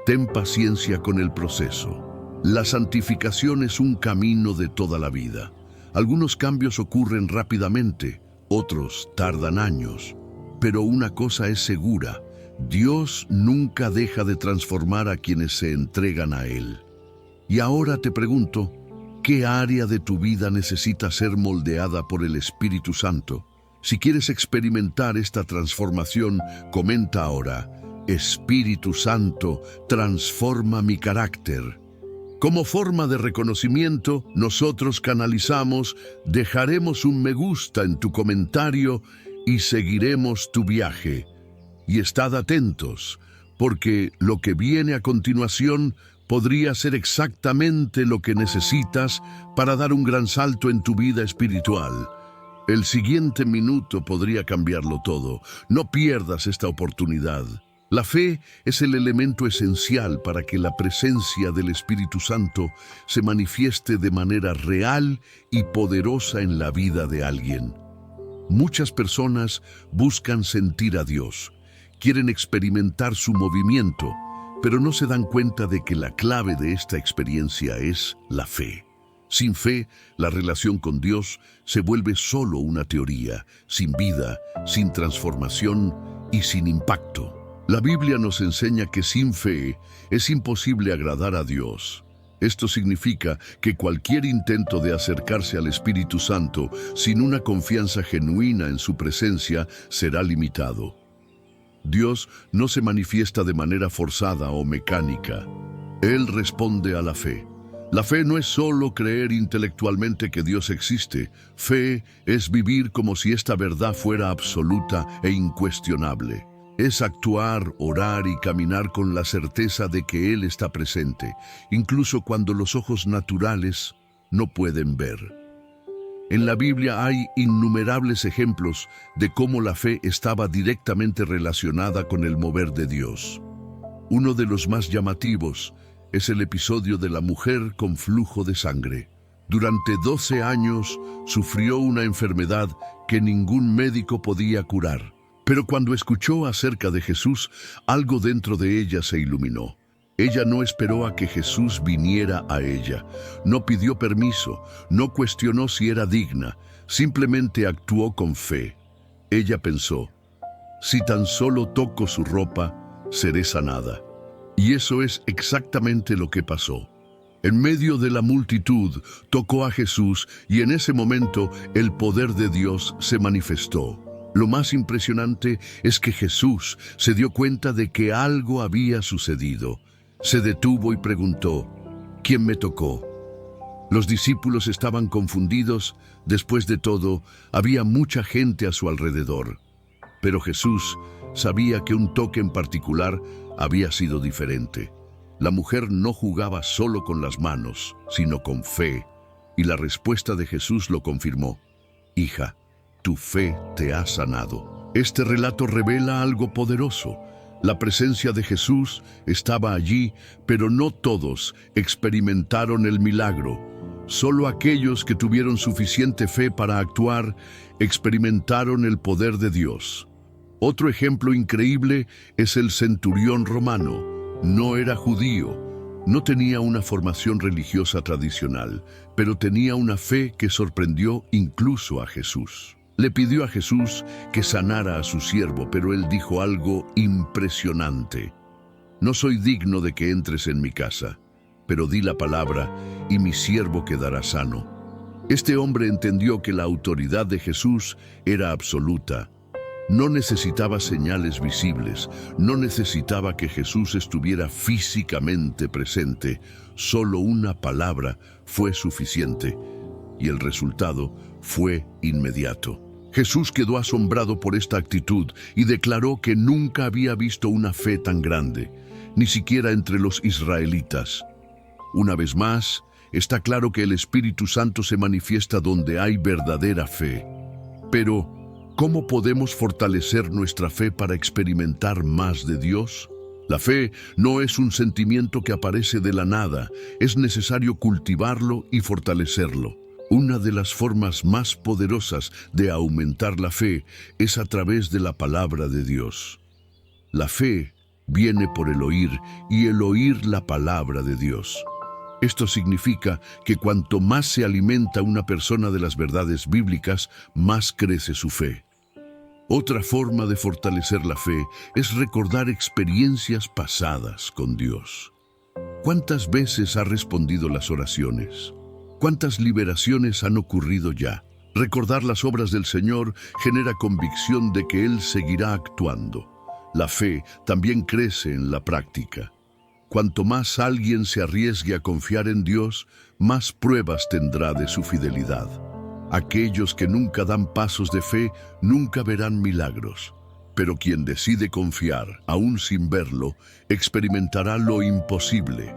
Ten paciencia con el proceso. La santificación es un camino de toda la vida. Algunos cambios ocurren rápidamente, otros tardan años. Pero una cosa es segura: Dios nunca deja de transformar a quienes se entregan a Él. Y ahora te pregunto, ¿qué área de tu vida necesita ser moldeada por el Espíritu Santo? Si quieres experimentar esta transformación, comenta ahora: Espíritu Santo, transforma mi carácter. Como forma de reconocimiento, nosotros canalizamos: dejaremos un me gusta en tu comentario y seguiremos tu viaje. Y estad atentos, porque lo que viene a continuación podría ser exactamente lo que necesitas para dar un gran salto en tu vida espiritual. El siguiente minuto podría cambiarlo todo. No pierdas esta oportunidad. La fe es el elemento esencial para que la presencia del Espíritu Santo se manifieste de manera real y poderosa en la vida de alguien. Muchas personas buscan sentir a Dios, quieren experimentar su movimiento, pero no se dan cuenta de que la clave de esta experiencia es la fe. Sin fe, la relación con Dios se vuelve solo una teoría, sin vida, sin transformación y sin impacto. La Biblia nos enseña que sin fe es imposible agradar a Dios. Esto significa que cualquier intento de acercarse al Espíritu Santo sin una confianza genuina en su presencia será limitado. Dios no se manifiesta de manera forzada o mecánica. Él responde a la fe. La fe no es solo creer intelectualmente que Dios existe. Fe es vivir como si esta verdad fuera absoluta e incuestionable. Es actuar, orar y caminar con la certeza de que Él está presente, incluso cuando los ojos naturales no pueden ver. En la Biblia hay innumerables ejemplos de cómo la fe estaba directamente relacionada con el mover de Dios. Uno de los más llamativos es el episodio de la mujer con flujo de sangre. Durante 12 años sufrió una enfermedad que ningún médico podía curar. Pero cuando escuchó acerca de Jesús, algo dentro de ella se iluminó. Ella no esperó a que Jesús viniera a ella. No pidió permiso, no cuestionó si era digna, simplemente actuó con fe. Ella pensó, si tan solo toco su ropa, seré sanada. Y eso es exactamente lo que pasó. En medio de la multitud, tocó a Jesús y en ese momento el poder de Dios se manifestó. Lo más impresionante es que Jesús se dio cuenta de que algo había sucedido. Se detuvo y preguntó, ¿quién me tocó? Los discípulos estaban confundidos. Después de todo, había mucha gente a su alrededor. Pero Jesús sabía que un toque en particular había sido diferente. La mujer no jugaba solo con las manos, sino con fe. Y la respuesta de Jesús lo confirmó. Hija, tu fe te ha sanado. Este relato revela algo poderoso. La presencia de Jesús estaba allí, pero no todos experimentaron el milagro. Solo aquellos que tuvieron suficiente fe para actuar experimentaron el poder de Dios. Otro ejemplo increíble es el centurión romano. No era judío, no tenía una formación religiosa tradicional, pero tenía una fe que sorprendió incluso a Jesús. Le pidió a Jesús que sanara a su siervo, pero él dijo algo impresionante. No soy digno de que entres en mi casa, pero di la palabra y mi siervo quedará sano. Este hombre entendió que la autoridad de Jesús era absoluta. No necesitaba señales visibles, no necesitaba que Jesús estuviera físicamente presente. Solo una palabra fue suficiente y el resultado fue inmediato. Jesús quedó asombrado por esta actitud y declaró que nunca había visto una fe tan grande, ni siquiera entre los israelitas. Una vez más, está claro que el Espíritu Santo se manifiesta donde hay verdadera fe. Pero, ¿cómo podemos fortalecer nuestra fe para experimentar más de Dios? La fe no es un sentimiento que aparece de la nada, es necesario cultivarlo y fortalecerlo. Una de las formas más poderosas de aumentar la fe es a través de la palabra de Dios. La fe viene por el oír y el oír la palabra de Dios. Esto significa que cuanto más se alimenta una persona de las verdades bíblicas, más crece su fe. Otra forma de fortalecer la fe es recordar experiencias pasadas con Dios. ¿Cuántas veces ha respondido las oraciones? ¿Cuántas liberaciones han ocurrido ya? Recordar las obras del Señor genera convicción de que Él seguirá actuando. La fe también crece en la práctica. Cuanto más alguien se arriesgue a confiar en Dios, más pruebas tendrá de su fidelidad. Aquellos que nunca dan pasos de fe nunca verán milagros, pero quien decide confiar, aún sin verlo, experimentará lo imposible.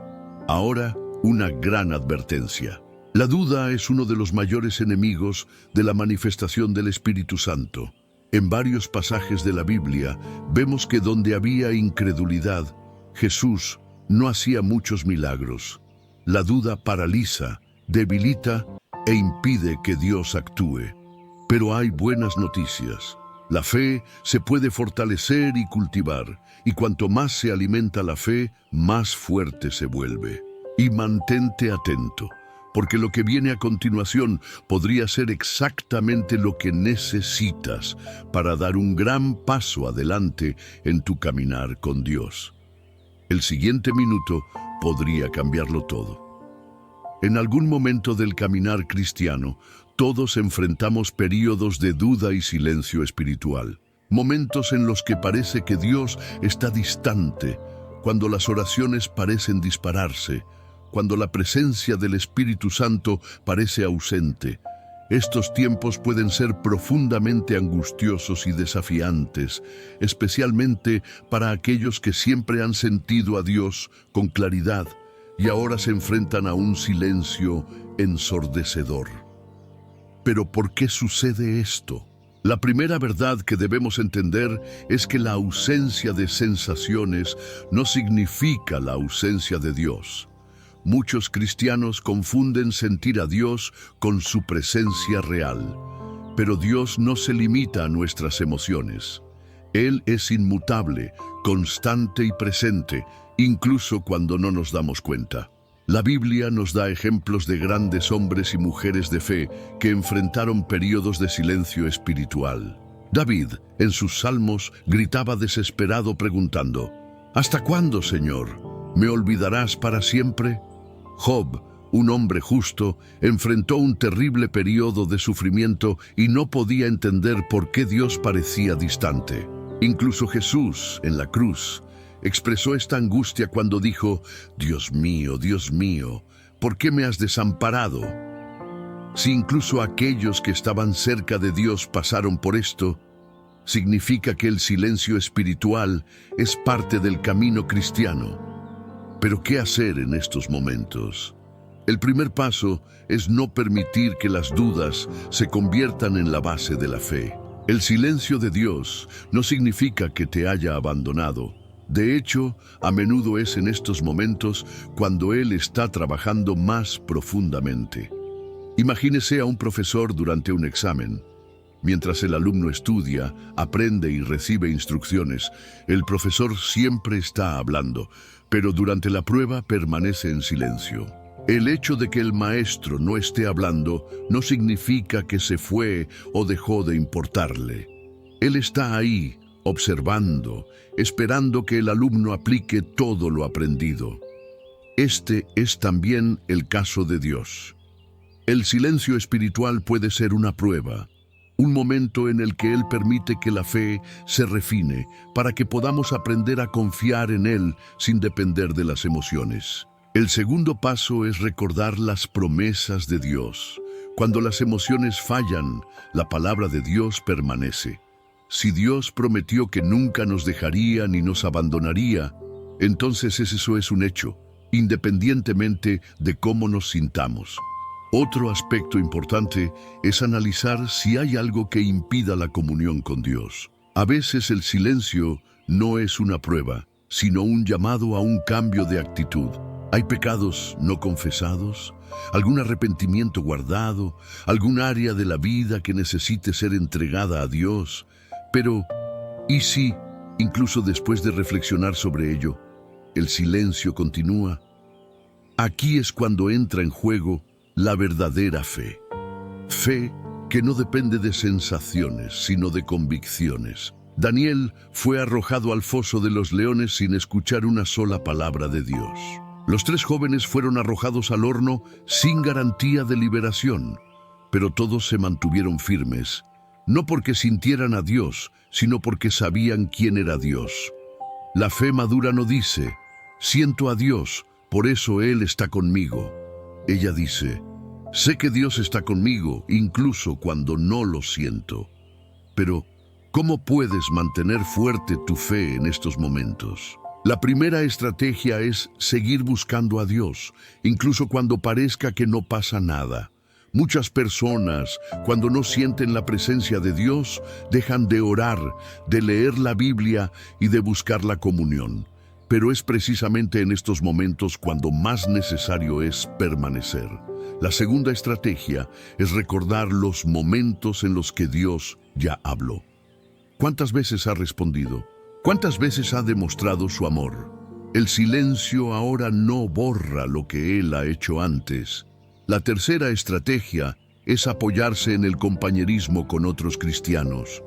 Ahora, una gran advertencia. La duda es uno de los mayores enemigos de la manifestación del Espíritu Santo. En varios pasajes de la Biblia vemos que donde había incredulidad, Jesús no hacía muchos milagros. La duda paraliza, debilita e impide que Dios actúe. Pero hay buenas noticias. La fe se puede fortalecer y cultivar, y cuanto más se alimenta la fe, más fuerte se vuelve. Y mantente atento. porque lo que viene a continuación podría ser exactamente lo que necesitas para dar un gran paso adelante en tu caminar con Dios. El siguiente minuto podría cambiarlo todo. En algún momento del caminar cristiano, todos enfrentamos períodos de duda y silencio espiritual. Momentos en los que parece que Dios está distante, cuando las oraciones parecen dispararse, cuando la presencia del Espíritu Santo parece ausente. Estos tiempos pueden ser profundamente angustiosos y desafiantes, especialmente para aquellos que siempre han sentido a Dios con claridad y ahora se enfrentan a un silencio ensordecedor. Pero ¿por qué sucede esto? La primera verdad que debemos entender es que la ausencia de sensaciones no significa la ausencia de Dios. Muchos cristianos confunden sentir a Dios con su presencia real, pero Dios no se limita a nuestras emociones. Él es inmutable, constante y presente, incluso cuando no nos damos cuenta. La Biblia nos da ejemplos de grandes hombres y mujeres de fe que enfrentaron períodos de silencio espiritual. David, en sus salmos, gritaba desesperado preguntando: ¿Hasta cuándo, Señor? ¿Me olvidarás para siempre? Job, un hombre justo, enfrentó un terrible periodo de sufrimiento y no podía entender por qué Dios parecía distante. Incluso Jesús, en la cruz, expresó esta angustia cuando dijo: Dios mío, ¿por qué me has desamparado? Si incluso aquellos que estaban cerca de Dios pasaron por esto, significa que el silencio espiritual es parte del camino cristiano. Pero ¿qué hacer en estos momentos? El primer paso es no permitir que las dudas se conviertan en la base de la fe. El silencio de Dios no significa que te haya abandonado. De hecho, a menudo es en estos momentos cuando Él está trabajando más profundamente. Imagínese a un profesor durante un examen. Mientras el alumno estudia, aprende y recibe instrucciones, el profesor siempre está hablando, pero durante la prueba permanece en silencio. El hecho de que el maestro no esté hablando no significa que se fue o dejó de importarle. Él está ahí, observando, esperando que el alumno aplique todo lo aprendido. Este es también el caso de Dios. El silencio espiritual puede ser una prueba, un momento en el que Él permite que la fe se refine para que podamos aprender a confiar en Él sin depender de las emociones. El segundo paso es recordar las promesas de Dios. Cuando las emociones fallan, la palabra de Dios permanece. Si Dios prometió que nunca nos dejaría ni nos abandonaría, entonces eso es un hecho, independientemente de cómo nos sintamos. Otro aspecto importante es analizar si hay algo que impida la comunión con Dios. A veces el silencio no es una prueba, sino un llamado a un cambio de actitud. ¿Hay pecados no confesados? ¿Algún arrepentimiento guardado? ¿Algún área de la vida que necesite ser entregada a Dios? Pero, ¿y si, incluso después de reflexionar sobre ello, el silencio continúa? Aquí es cuando entra en juego la verdadera fe. Fe que no depende de sensaciones, sino de convicciones. Daniel fue arrojado al foso de los leones sin escuchar una sola palabra de Dios. Los 3 jóvenes fueron arrojados al horno sin garantía de liberación, pero todos se mantuvieron firmes, no porque sintieran a Dios, sino porque sabían quién era Dios. La fe madura no dice: siento a Dios, por eso Él está conmigo. Ella dice: sé que Dios está conmigo, incluso cuando no lo siento. Pero, ¿cómo puedes mantener fuerte tu fe en estos momentos? La primera estrategia es seguir buscando a Dios, incluso cuando parezca que no pasa nada. Muchas personas, cuando no sienten la presencia de Dios, dejan de orar, de leer la Biblia y de buscar la comunión. Pero es precisamente en estos momentos cuando más necesario es permanecer. La segunda estrategia es recordar los momentos en los que Dios ya habló. ¿Cuántas veces ha respondido? ¿Cuántas veces ha demostrado su amor? El silencio ahora no borra lo que Él ha hecho antes. La tercera estrategia es apoyarse en el compañerismo con otros cristianos.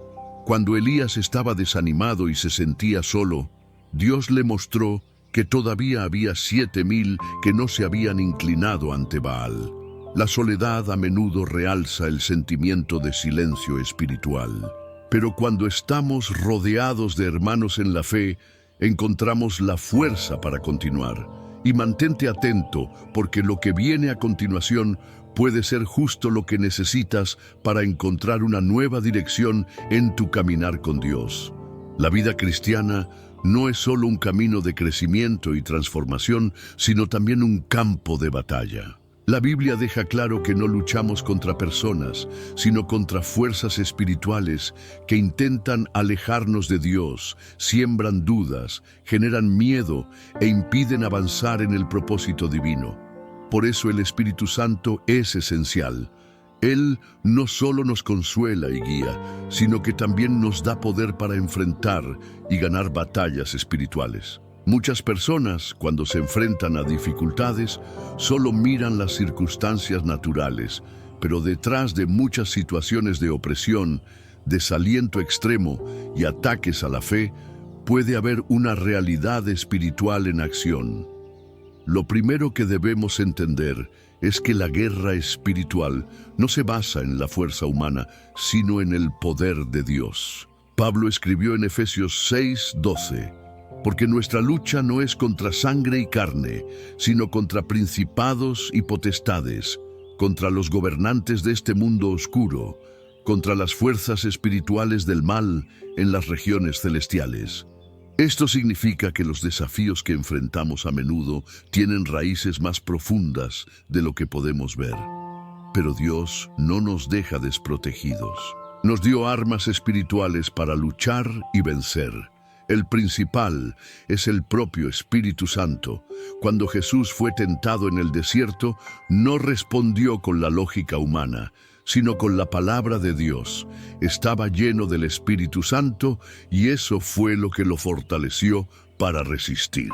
Cuando Elías estaba desanimado y se sentía solo, Dios le mostró que todavía había 7,000 que no se habían inclinado ante Baal. La soledad a menudo realza el sentimiento de silencio espiritual. Pero cuando estamos rodeados de hermanos en la fe, encontramos la fuerza para continuar. Y mantente atento, porque lo que viene a continuación puede ser justo lo que necesitas para encontrar una nueva dirección en tu caminar con Dios. La vida cristiana no es solo un camino de crecimiento y transformación, sino también un campo de batalla. La Biblia deja claro que no luchamos contra personas, sino contra fuerzas espirituales que intentan alejarnos de Dios, siembran dudas, generan miedo e impiden avanzar en el propósito divino. Por eso el Espíritu Santo es esencial. Él no solo nos consuela y guía, sino que también nos da poder para enfrentar y ganar batallas espirituales. Muchas personas, cuando se enfrentan a dificultades, solo miran las circunstancias naturales, pero detrás de muchas situaciones de opresión, desaliento extremo y ataques a la fe, puede haber una realidad espiritual en acción. Lo primero que debemos entender es que la guerra espiritual no se basa en la fuerza humana, sino en el poder de Dios. Pablo escribió en Efesios 6:12, porque nuestra lucha no es contra sangre y carne, sino contra principados y potestades, contra los gobernantes de este mundo oscuro, contra las fuerzas espirituales del mal en las regiones celestiales. Esto significa que los desafíos que enfrentamos a menudo tienen raíces más profundas de lo que podemos ver. Pero Dios no nos deja desprotegidos. Nos dio armas espirituales para luchar y vencer. El principal es el propio Espíritu Santo. Cuando Jesús fue tentado en el desierto, no respondió con la lógica humana, sino con la palabra de Dios. Estaba lleno del Espíritu Santo y eso fue lo que lo fortaleció para resistir.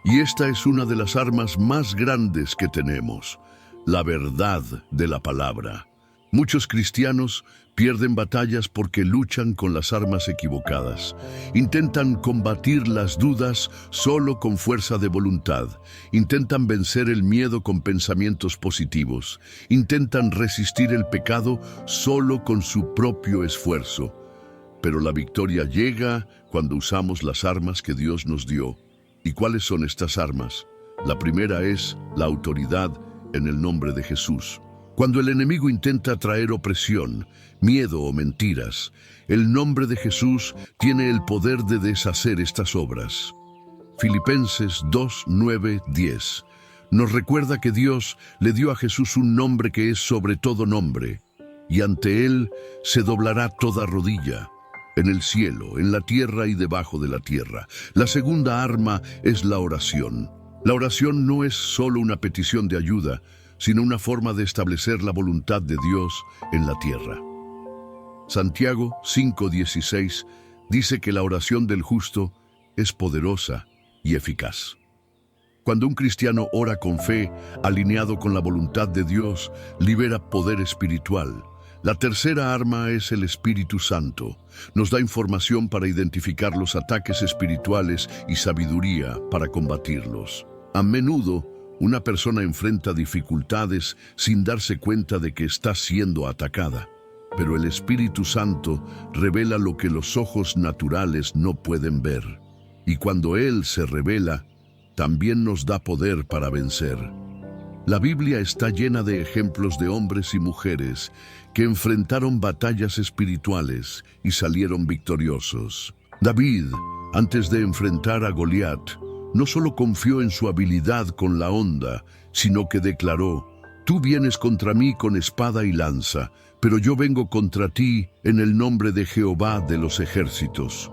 Y esta es una de las armas más grandes que tenemos, la verdad de la palabra. Muchos cristianos pierden batallas porque luchan con las armas equivocadas. Intentan combatir las dudas solo con fuerza de voluntad. Intentan vencer el miedo con pensamientos positivos. Intentan resistir el pecado solo con su propio esfuerzo. Pero la victoria llega cuando usamos las armas que Dios nos dio. ¿Y cuáles son estas armas? La primera es la autoridad en el nombre de Jesús. Cuando el enemigo intenta traer opresión, miedo o mentiras, el nombre de Jesús tiene el poder de deshacer estas obras. Filipenses 2:9-10 nos recuerda que Dios le dio a Jesús un nombre que es sobre todo nombre, y ante él se doblará toda rodilla, en el cielo, en la tierra y debajo de la tierra. La segunda arma es la oración. La oración no es solo una petición de ayuda, sino una forma de establecer la voluntad de Dios en la tierra. Santiago 5:16 dice que la oración del justo es poderosa y eficaz. Cuando un cristiano ora con fe, alineado con la voluntad de Dios, libera poder espiritual. La tercera arma es el Espíritu Santo. Nos da información para identificar los ataques espirituales y sabiduría para combatirlos. A menudo, una persona enfrenta dificultades sin darse cuenta de que está siendo atacada. Pero el Espíritu Santo revela lo que los ojos naturales no pueden ver. Y cuando Él se revela, también nos da poder para vencer. La Biblia está llena de ejemplos de hombres y mujeres que enfrentaron batallas espirituales y salieron victoriosos. David, antes de enfrentar a Goliat, no solo confió en su habilidad con la honda, sino que declaró: «Tú vienes contra mí con espada y lanza, pero yo vengo contra ti en el nombre de Jehová de los ejércitos».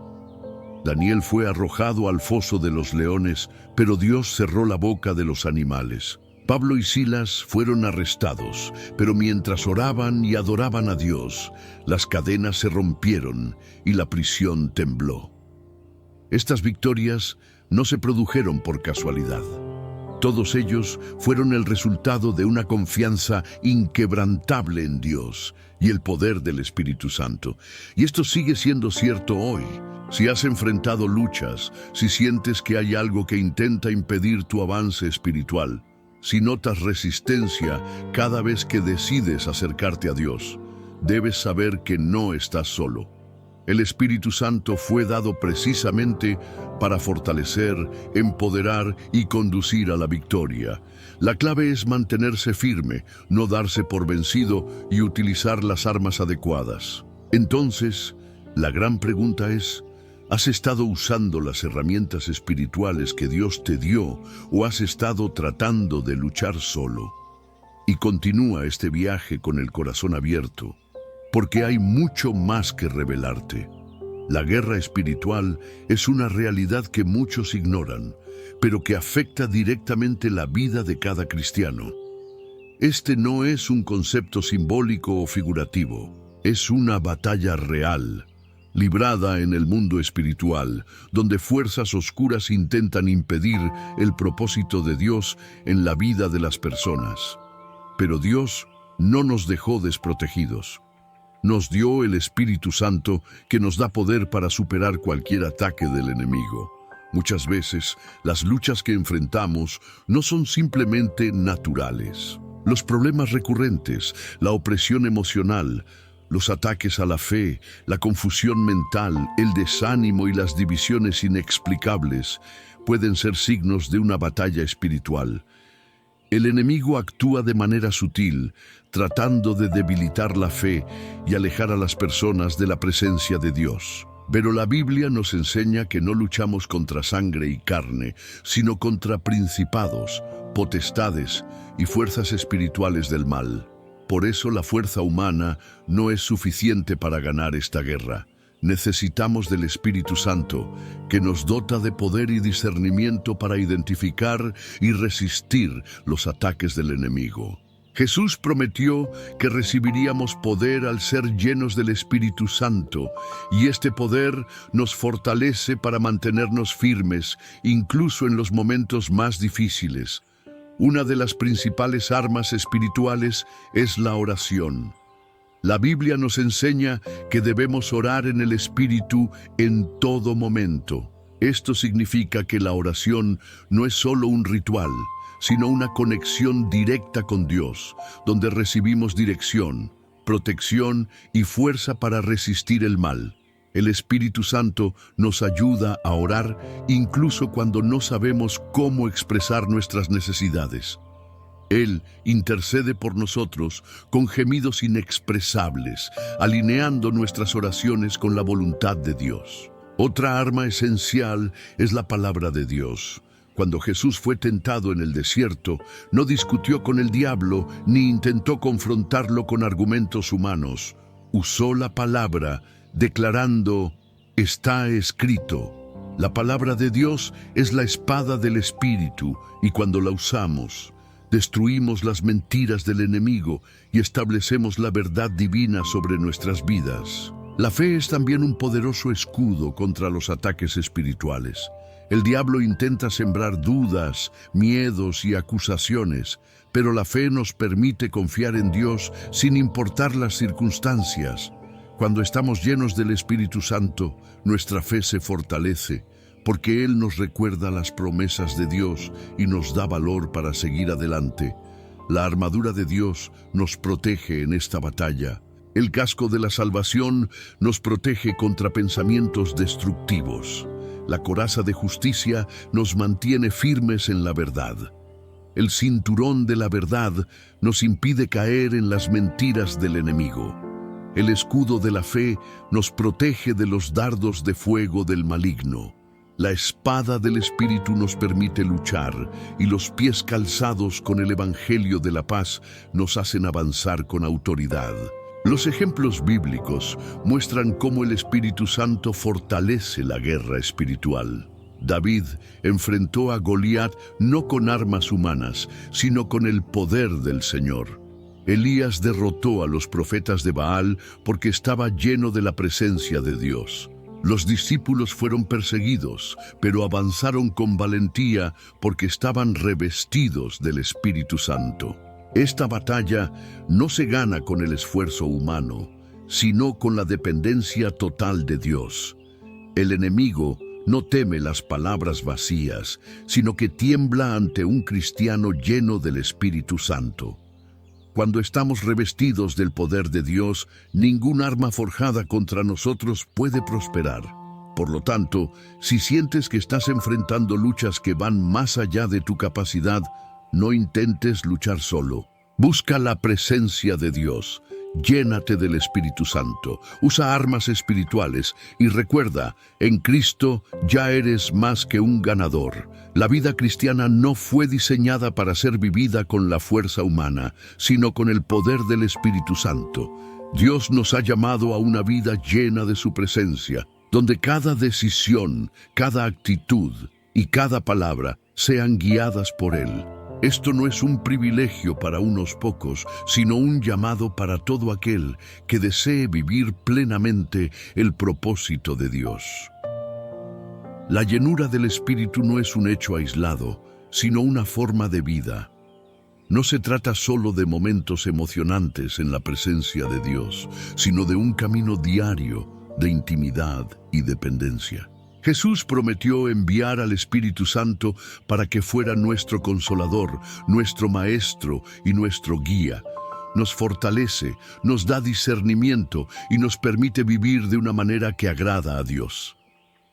Daniel fue arrojado al foso de los leones, pero Dios cerró la boca de los animales. Pablo y Silas fueron arrestados, pero mientras oraban y adoraban a Dios, las cadenas se rompieron y la prisión tembló. Estas victorias no se produjeron por casualidad. Todos ellos fueron el resultado de una confianza inquebrantable en Dios y el poder del Espíritu Santo. Y esto sigue siendo cierto hoy. Si has enfrentado luchas, si sientes que hay algo que intenta impedir tu avance espiritual, si notas resistencia cada vez que decides acercarte a Dios, debes saber que no estás solo. El Espíritu Santo fue dado precisamente para fortalecer, empoderar y conducir a la victoria. La clave es mantenerse firme, no darse por vencido y utilizar las armas adecuadas. Entonces, la gran pregunta es, ¿has estado usando las herramientas espirituales que Dios te dio o has estado tratando de luchar solo? Y continúa este viaje con el corazón abierto, porque hay mucho más que revelarte. La guerra espiritual es una realidad que muchos ignoran, pero que afecta directamente la vida de cada cristiano. Este no es un concepto simbólico o figurativo, es una batalla real, librada en el mundo espiritual, donde fuerzas oscuras intentan impedir el propósito de Dios en la vida de las personas. Pero Dios no nos dejó desprotegidos. Nos dio el Espíritu Santo que nos da poder para superar cualquier ataque del enemigo. Muchas veces, las luchas que enfrentamos no son simplemente naturales. Los problemas recurrentes, la opresión emocional, los ataques a la fe, la confusión mental, el desánimo y las divisiones inexplicables pueden ser signos de una batalla espiritual. El enemigo actúa de manera sutil, tratando de debilitar la fe y alejar a las personas de la presencia de Dios. Pero la Biblia nos enseña que no luchamos contra sangre y carne, sino contra principados, potestades y fuerzas espirituales del mal. Por eso la fuerza humana no es suficiente para ganar esta guerra. Necesitamos del Espíritu Santo, que nos dota de poder y discernimiento para identificar y resistir los ataques del enemigo. Jesús prometió que recibiríamos poder al ser llenos del Espíritu Santo, y este poder nos fortalece para mantenernos firmes, incluso en los momentos más difíciles. Una de las principales armas espirituales es la oración. La Biblia nos enseña que debemos orar en el Espíritu en todo momento. Esto significa que la oración no es solo un ritual, sino una conexión directa con Dios, donde recibimos dirección, protección y fuerza para resistir el mal. El Espíritu Santo nos ayuda a orar incluso cuando no sabemos cómo expresar nuestras necesidades. Él intercede por nosotros con gemidos inexpresables, alineando nuestras oraciones con la voluntad de Dios. Otra arma esencial es la palabra de Dios. Cuando Jesús fue tentado en el desierto, no discutió con el diablo ni intentó confrontarlo con argumentos humanos. Usó la palabra, declarando, «Está escrito». La palabra de Dios es la espada del Espíritu, y cuando la usamos, destruimos las mentiras del enemigo y establecemos la verdad divina sobre nuestras vidas. La fe es también un poderoso escudo contra los ataques espirituales. El diablo intenta sembrar dudas, miedos y acusaciones, pero la fe nos permite confiar en Dios sin importar las circunstancias. Cuando estamos llenos del Espíritu Santo, nuestra fe se fortalece, porque Él nos recuerda las promesas de Dios y nos da valor para seguir adelante. La armadura de Dios nos protege en esta batalla. El casco de la salvación nos protege contra pensamientos destructivos. La coraza de justicia nos mantiene firmes en la verdad. El cinturón de la verdad nos impide caer en las mentiras del enemigo. El escudo de la fe nos protege de los dardos de fuego del maligno. La espada del Espíritu nos permite luchar, y los pies calzados con el Evangelio de la paz nos hacen avanzar con autoridad. Los ejemplos bíblicos muestran cómo el Espíritu Santo fortalece la guerra espiritual. David enfrentó a Goliat no con armas humanas, sino con el poder del Señor. Elías derrotó a los profetas de Baal porque estaba lleno de la presencia de Dios. Los discípulos fueron perseguidos, pero avanzaron con valentía porque estaban revestidos del Espíritu Santo. Esta batalla no se gana con el esfuerzo humano, sino con la dependencia total de Dios. El enemigo no teme las palabras vacías, sino que tiembla ante un cristiano lleno del Espíritu Santo. Cuando estamos revestidos del poder de Dios, ningún arma forjada contra nosotros puede prosperar. Por lo tanto, si sientes que estás enfrentando luchas que van más allá de tu capacidad, no intentes luchar solo. Busca la presencia de Dios. Llénate del Espíritu Santo, usa armas espirituales y recuerda, en Cristo ya eres más que un ganador. La vida cristiana no fue diseñada para ser vivida con la fuerza humana, sino con el poder del Espíritu Santo. Dios nos ha llamado a una vida llena de su presencia, donde cada decisión, cada actitud y cada palabra sean guiadas por Él. Esto no es un privilegio para unos pocos, sino un llamado para todo aquel que desee vivir plenamente el propósito de Dios. La llenura del Espíritu no es un hecho aislado, sino una forma de vida. No se trata solo de momentos emocionantes en la presencia de Dios, sino de un camino diario de intimidad y dependencia. Jesús prometió enviar al Espíritu Santo para que fuera nuestro consolador, nuestro maestro y nuestro guía. Nos fortalece, nos da discernimiento y nos permite vivir de una manera que agrada a Dios.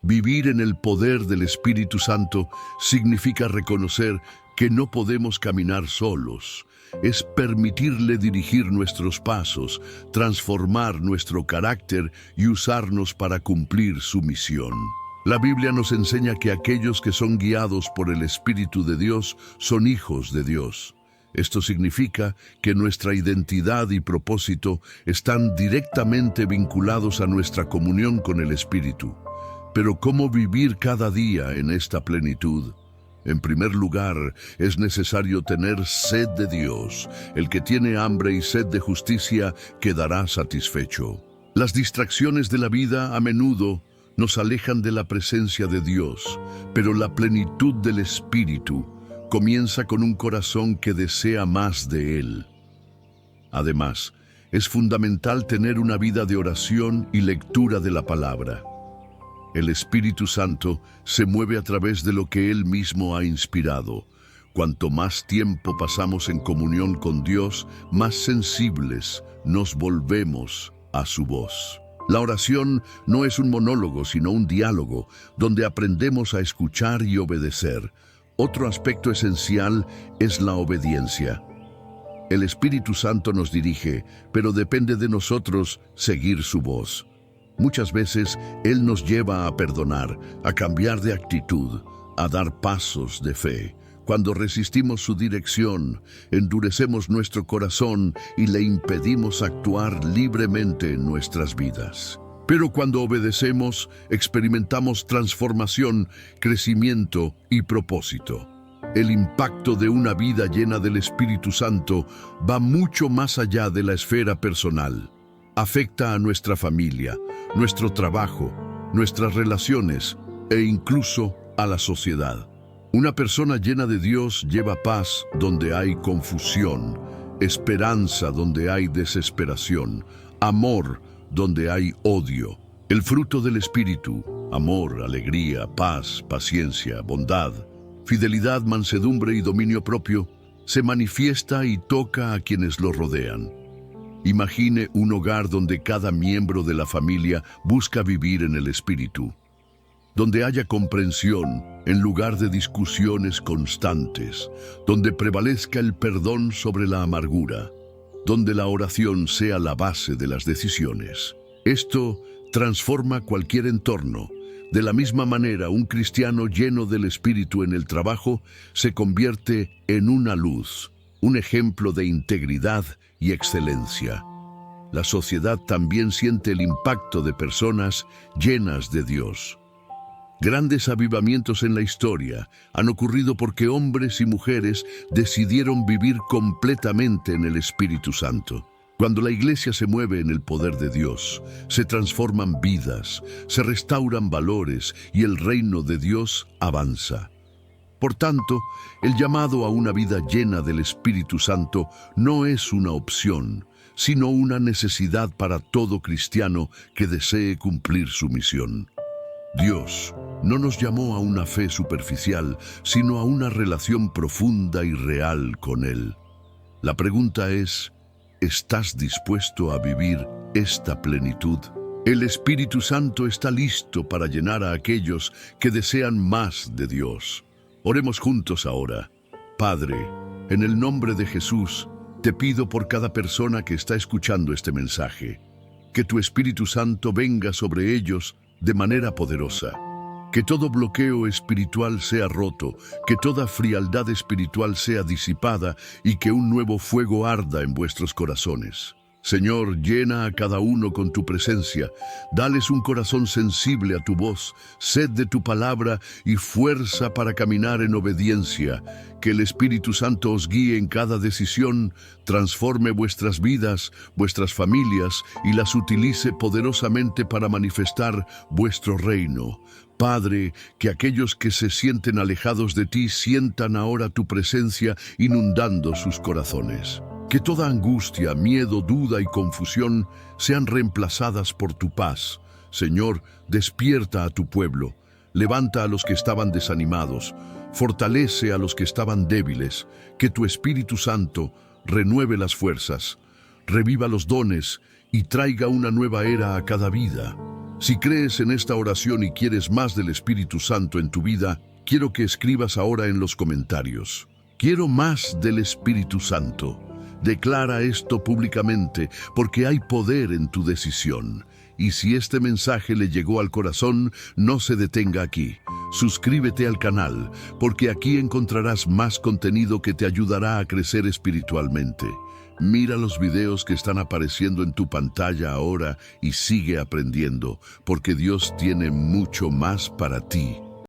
Vivir en el poder del Espíritu Santo significa reconocer que no podemos caminar solos. Es permitirle dirigir nuestros pasos, transformar nuestro carácter y usarnos para cumplir su misión. La Biblia nos enseña que aquellos que son guiados por el Espíritu de Dios son hijos de Dios. Esto significa que nuestra identidad y propósito están directamente vinculados a nuestra comunión con el Espíritu. Pero ¿cómo vivir cada día en esta plenitud? En primer lugar, es necesario tener sed de Dios. El que tiene hambre y sed de justicia quedará satisfecho. Las distracciones de la vida a menudo nos alejan de la presencia de Dios, pero la plenitud del Espíritu comienza con un corazón que desea más de Él. Además, es fundamental tener una vida de oración y lectura de la palabra. El Espíritu Santo se mueve a través de lo que Él mismo ha inspirado. Cuanto más tiempo pasamos en comunión con Dios, más sensibles nos volvemos a su voz. La oración no es un monólogo, sino un diálogo, donde aprendemos a escuchar y obedecer. Otro aspecto esencial es la obediencia. El Espíritu Santo nos dirige, pero depende de nosotros seguir su voz. Muchas veces Él nos lleva a perdonar, a cambiar de actitud, a dar pasos de fe. Cuando resistimos su dirección, endurecemos nuestro corazón y le impedimos actuar libremente en nuestras vidas. Pero cuando obedecemos, experimentamos transformación, crecimiento y propósito. El impacto de una vida llena del Espíritu Santo va mucho más allá de la esfera personal. Afecta a nuestra familia, nuestro trabajo, nuestras relaciones e incluso a la sociedad. Una persona llena de Dios lleva paz donde hay confusión, esperanza donde hay desesperación, amor donde hay odio. El fruto del Espíritu, amor, alegría, paz, paciencia, bondad, fidelidad, mansedumbre y dominio propio, se manifiesta y toca a quienes lo rodean. Imagine un hogar donde cada miembro de la familia busca vivir en el Espíritu, donde haya comprensión en lugar de discusiones constantes, donde prevalezca el perdón sobre la amargura, donde la oración sea la base de las decisiones. Esto transforma cualquier entorno. De la misma manera, un cristiano lleno del Espíritu en el trabajo se convierte en una luz, un ejemplo de integridad y excelencia. La sociedad también siente el impacto de personas llenas de Dios. Grandes avivamientos en la historia han ocurrido porque hombres y mujeres decidieron vivir completamente en el Espíritu Santo. Cuando la iglesia se mueve en el poder de Dios, se transforman vidas, se restauran valores y el reino de Dios avanza. Por tanto, el llamado a una vida llena del Espíritu Santo no es una opción, sino una necesidad para todo cristiano que desee cumplir su misión. Dios no nos llamó a una fe superficial, sino a una relación profunda y real con Él. La pregunta es, ¿estás dispuesto a vivir esta plenitud? El Espíritu Santo está listo para llenar a aquellos que desean más de Dios. Oremos juntos ahora. Padre, en el nombre de Jesús, te pido por cada persona que está escuchando este mensaje, que tu Espíritu Santo venga sobre ellos de manera poderosa. Que todo bloqueo espiritual sea roto, que toda frialdad espiritual sea disipada y que un nuevo fuego arda en vuestros corazones. Señor, llena a cada uno con tu presencia, dales un corazón sensible a tu voz, sed de tu palabra y fuerza para caminar en obediencia. Que el Espíritu Santo os guíe en cada decisión, transforme vuestras vidas, vuestras familias y las utilice poderosamente para manifestar vuestro reino. Padre, que aquellos que se sienten alejados de ti sientan ahora tu presencia inundando sus corazones. Que toda angustia, miedo, duda y confusión sean reemplazadas por tu paz. Señor, despierta a tu pueblo, levanta a los que estaban desanimados, fortalece a los que estaban débiles, que tu Espíritu Santo renueve las fuerzas, reviva los dones y traiga una nueva era a cada vida. Si crees en esta oración y quieres más del Espíritu Santo en tu vida, quiero que escribas ahora en los comentarios: quiero más del Espíritu Santo. Declara esto públicamente, porque hay poder en tu decisión. Y si este mensaje le llegó al corazón, no se detenga aquí. Suscríbete al canal, porque aquí encontrarás más contenido que te ayudará a crecer espiritualmente. Mira los videos que están apareciendo en tu pantalla ahora y sigue aprendiendo, porque Dios tiene mucho más para ti.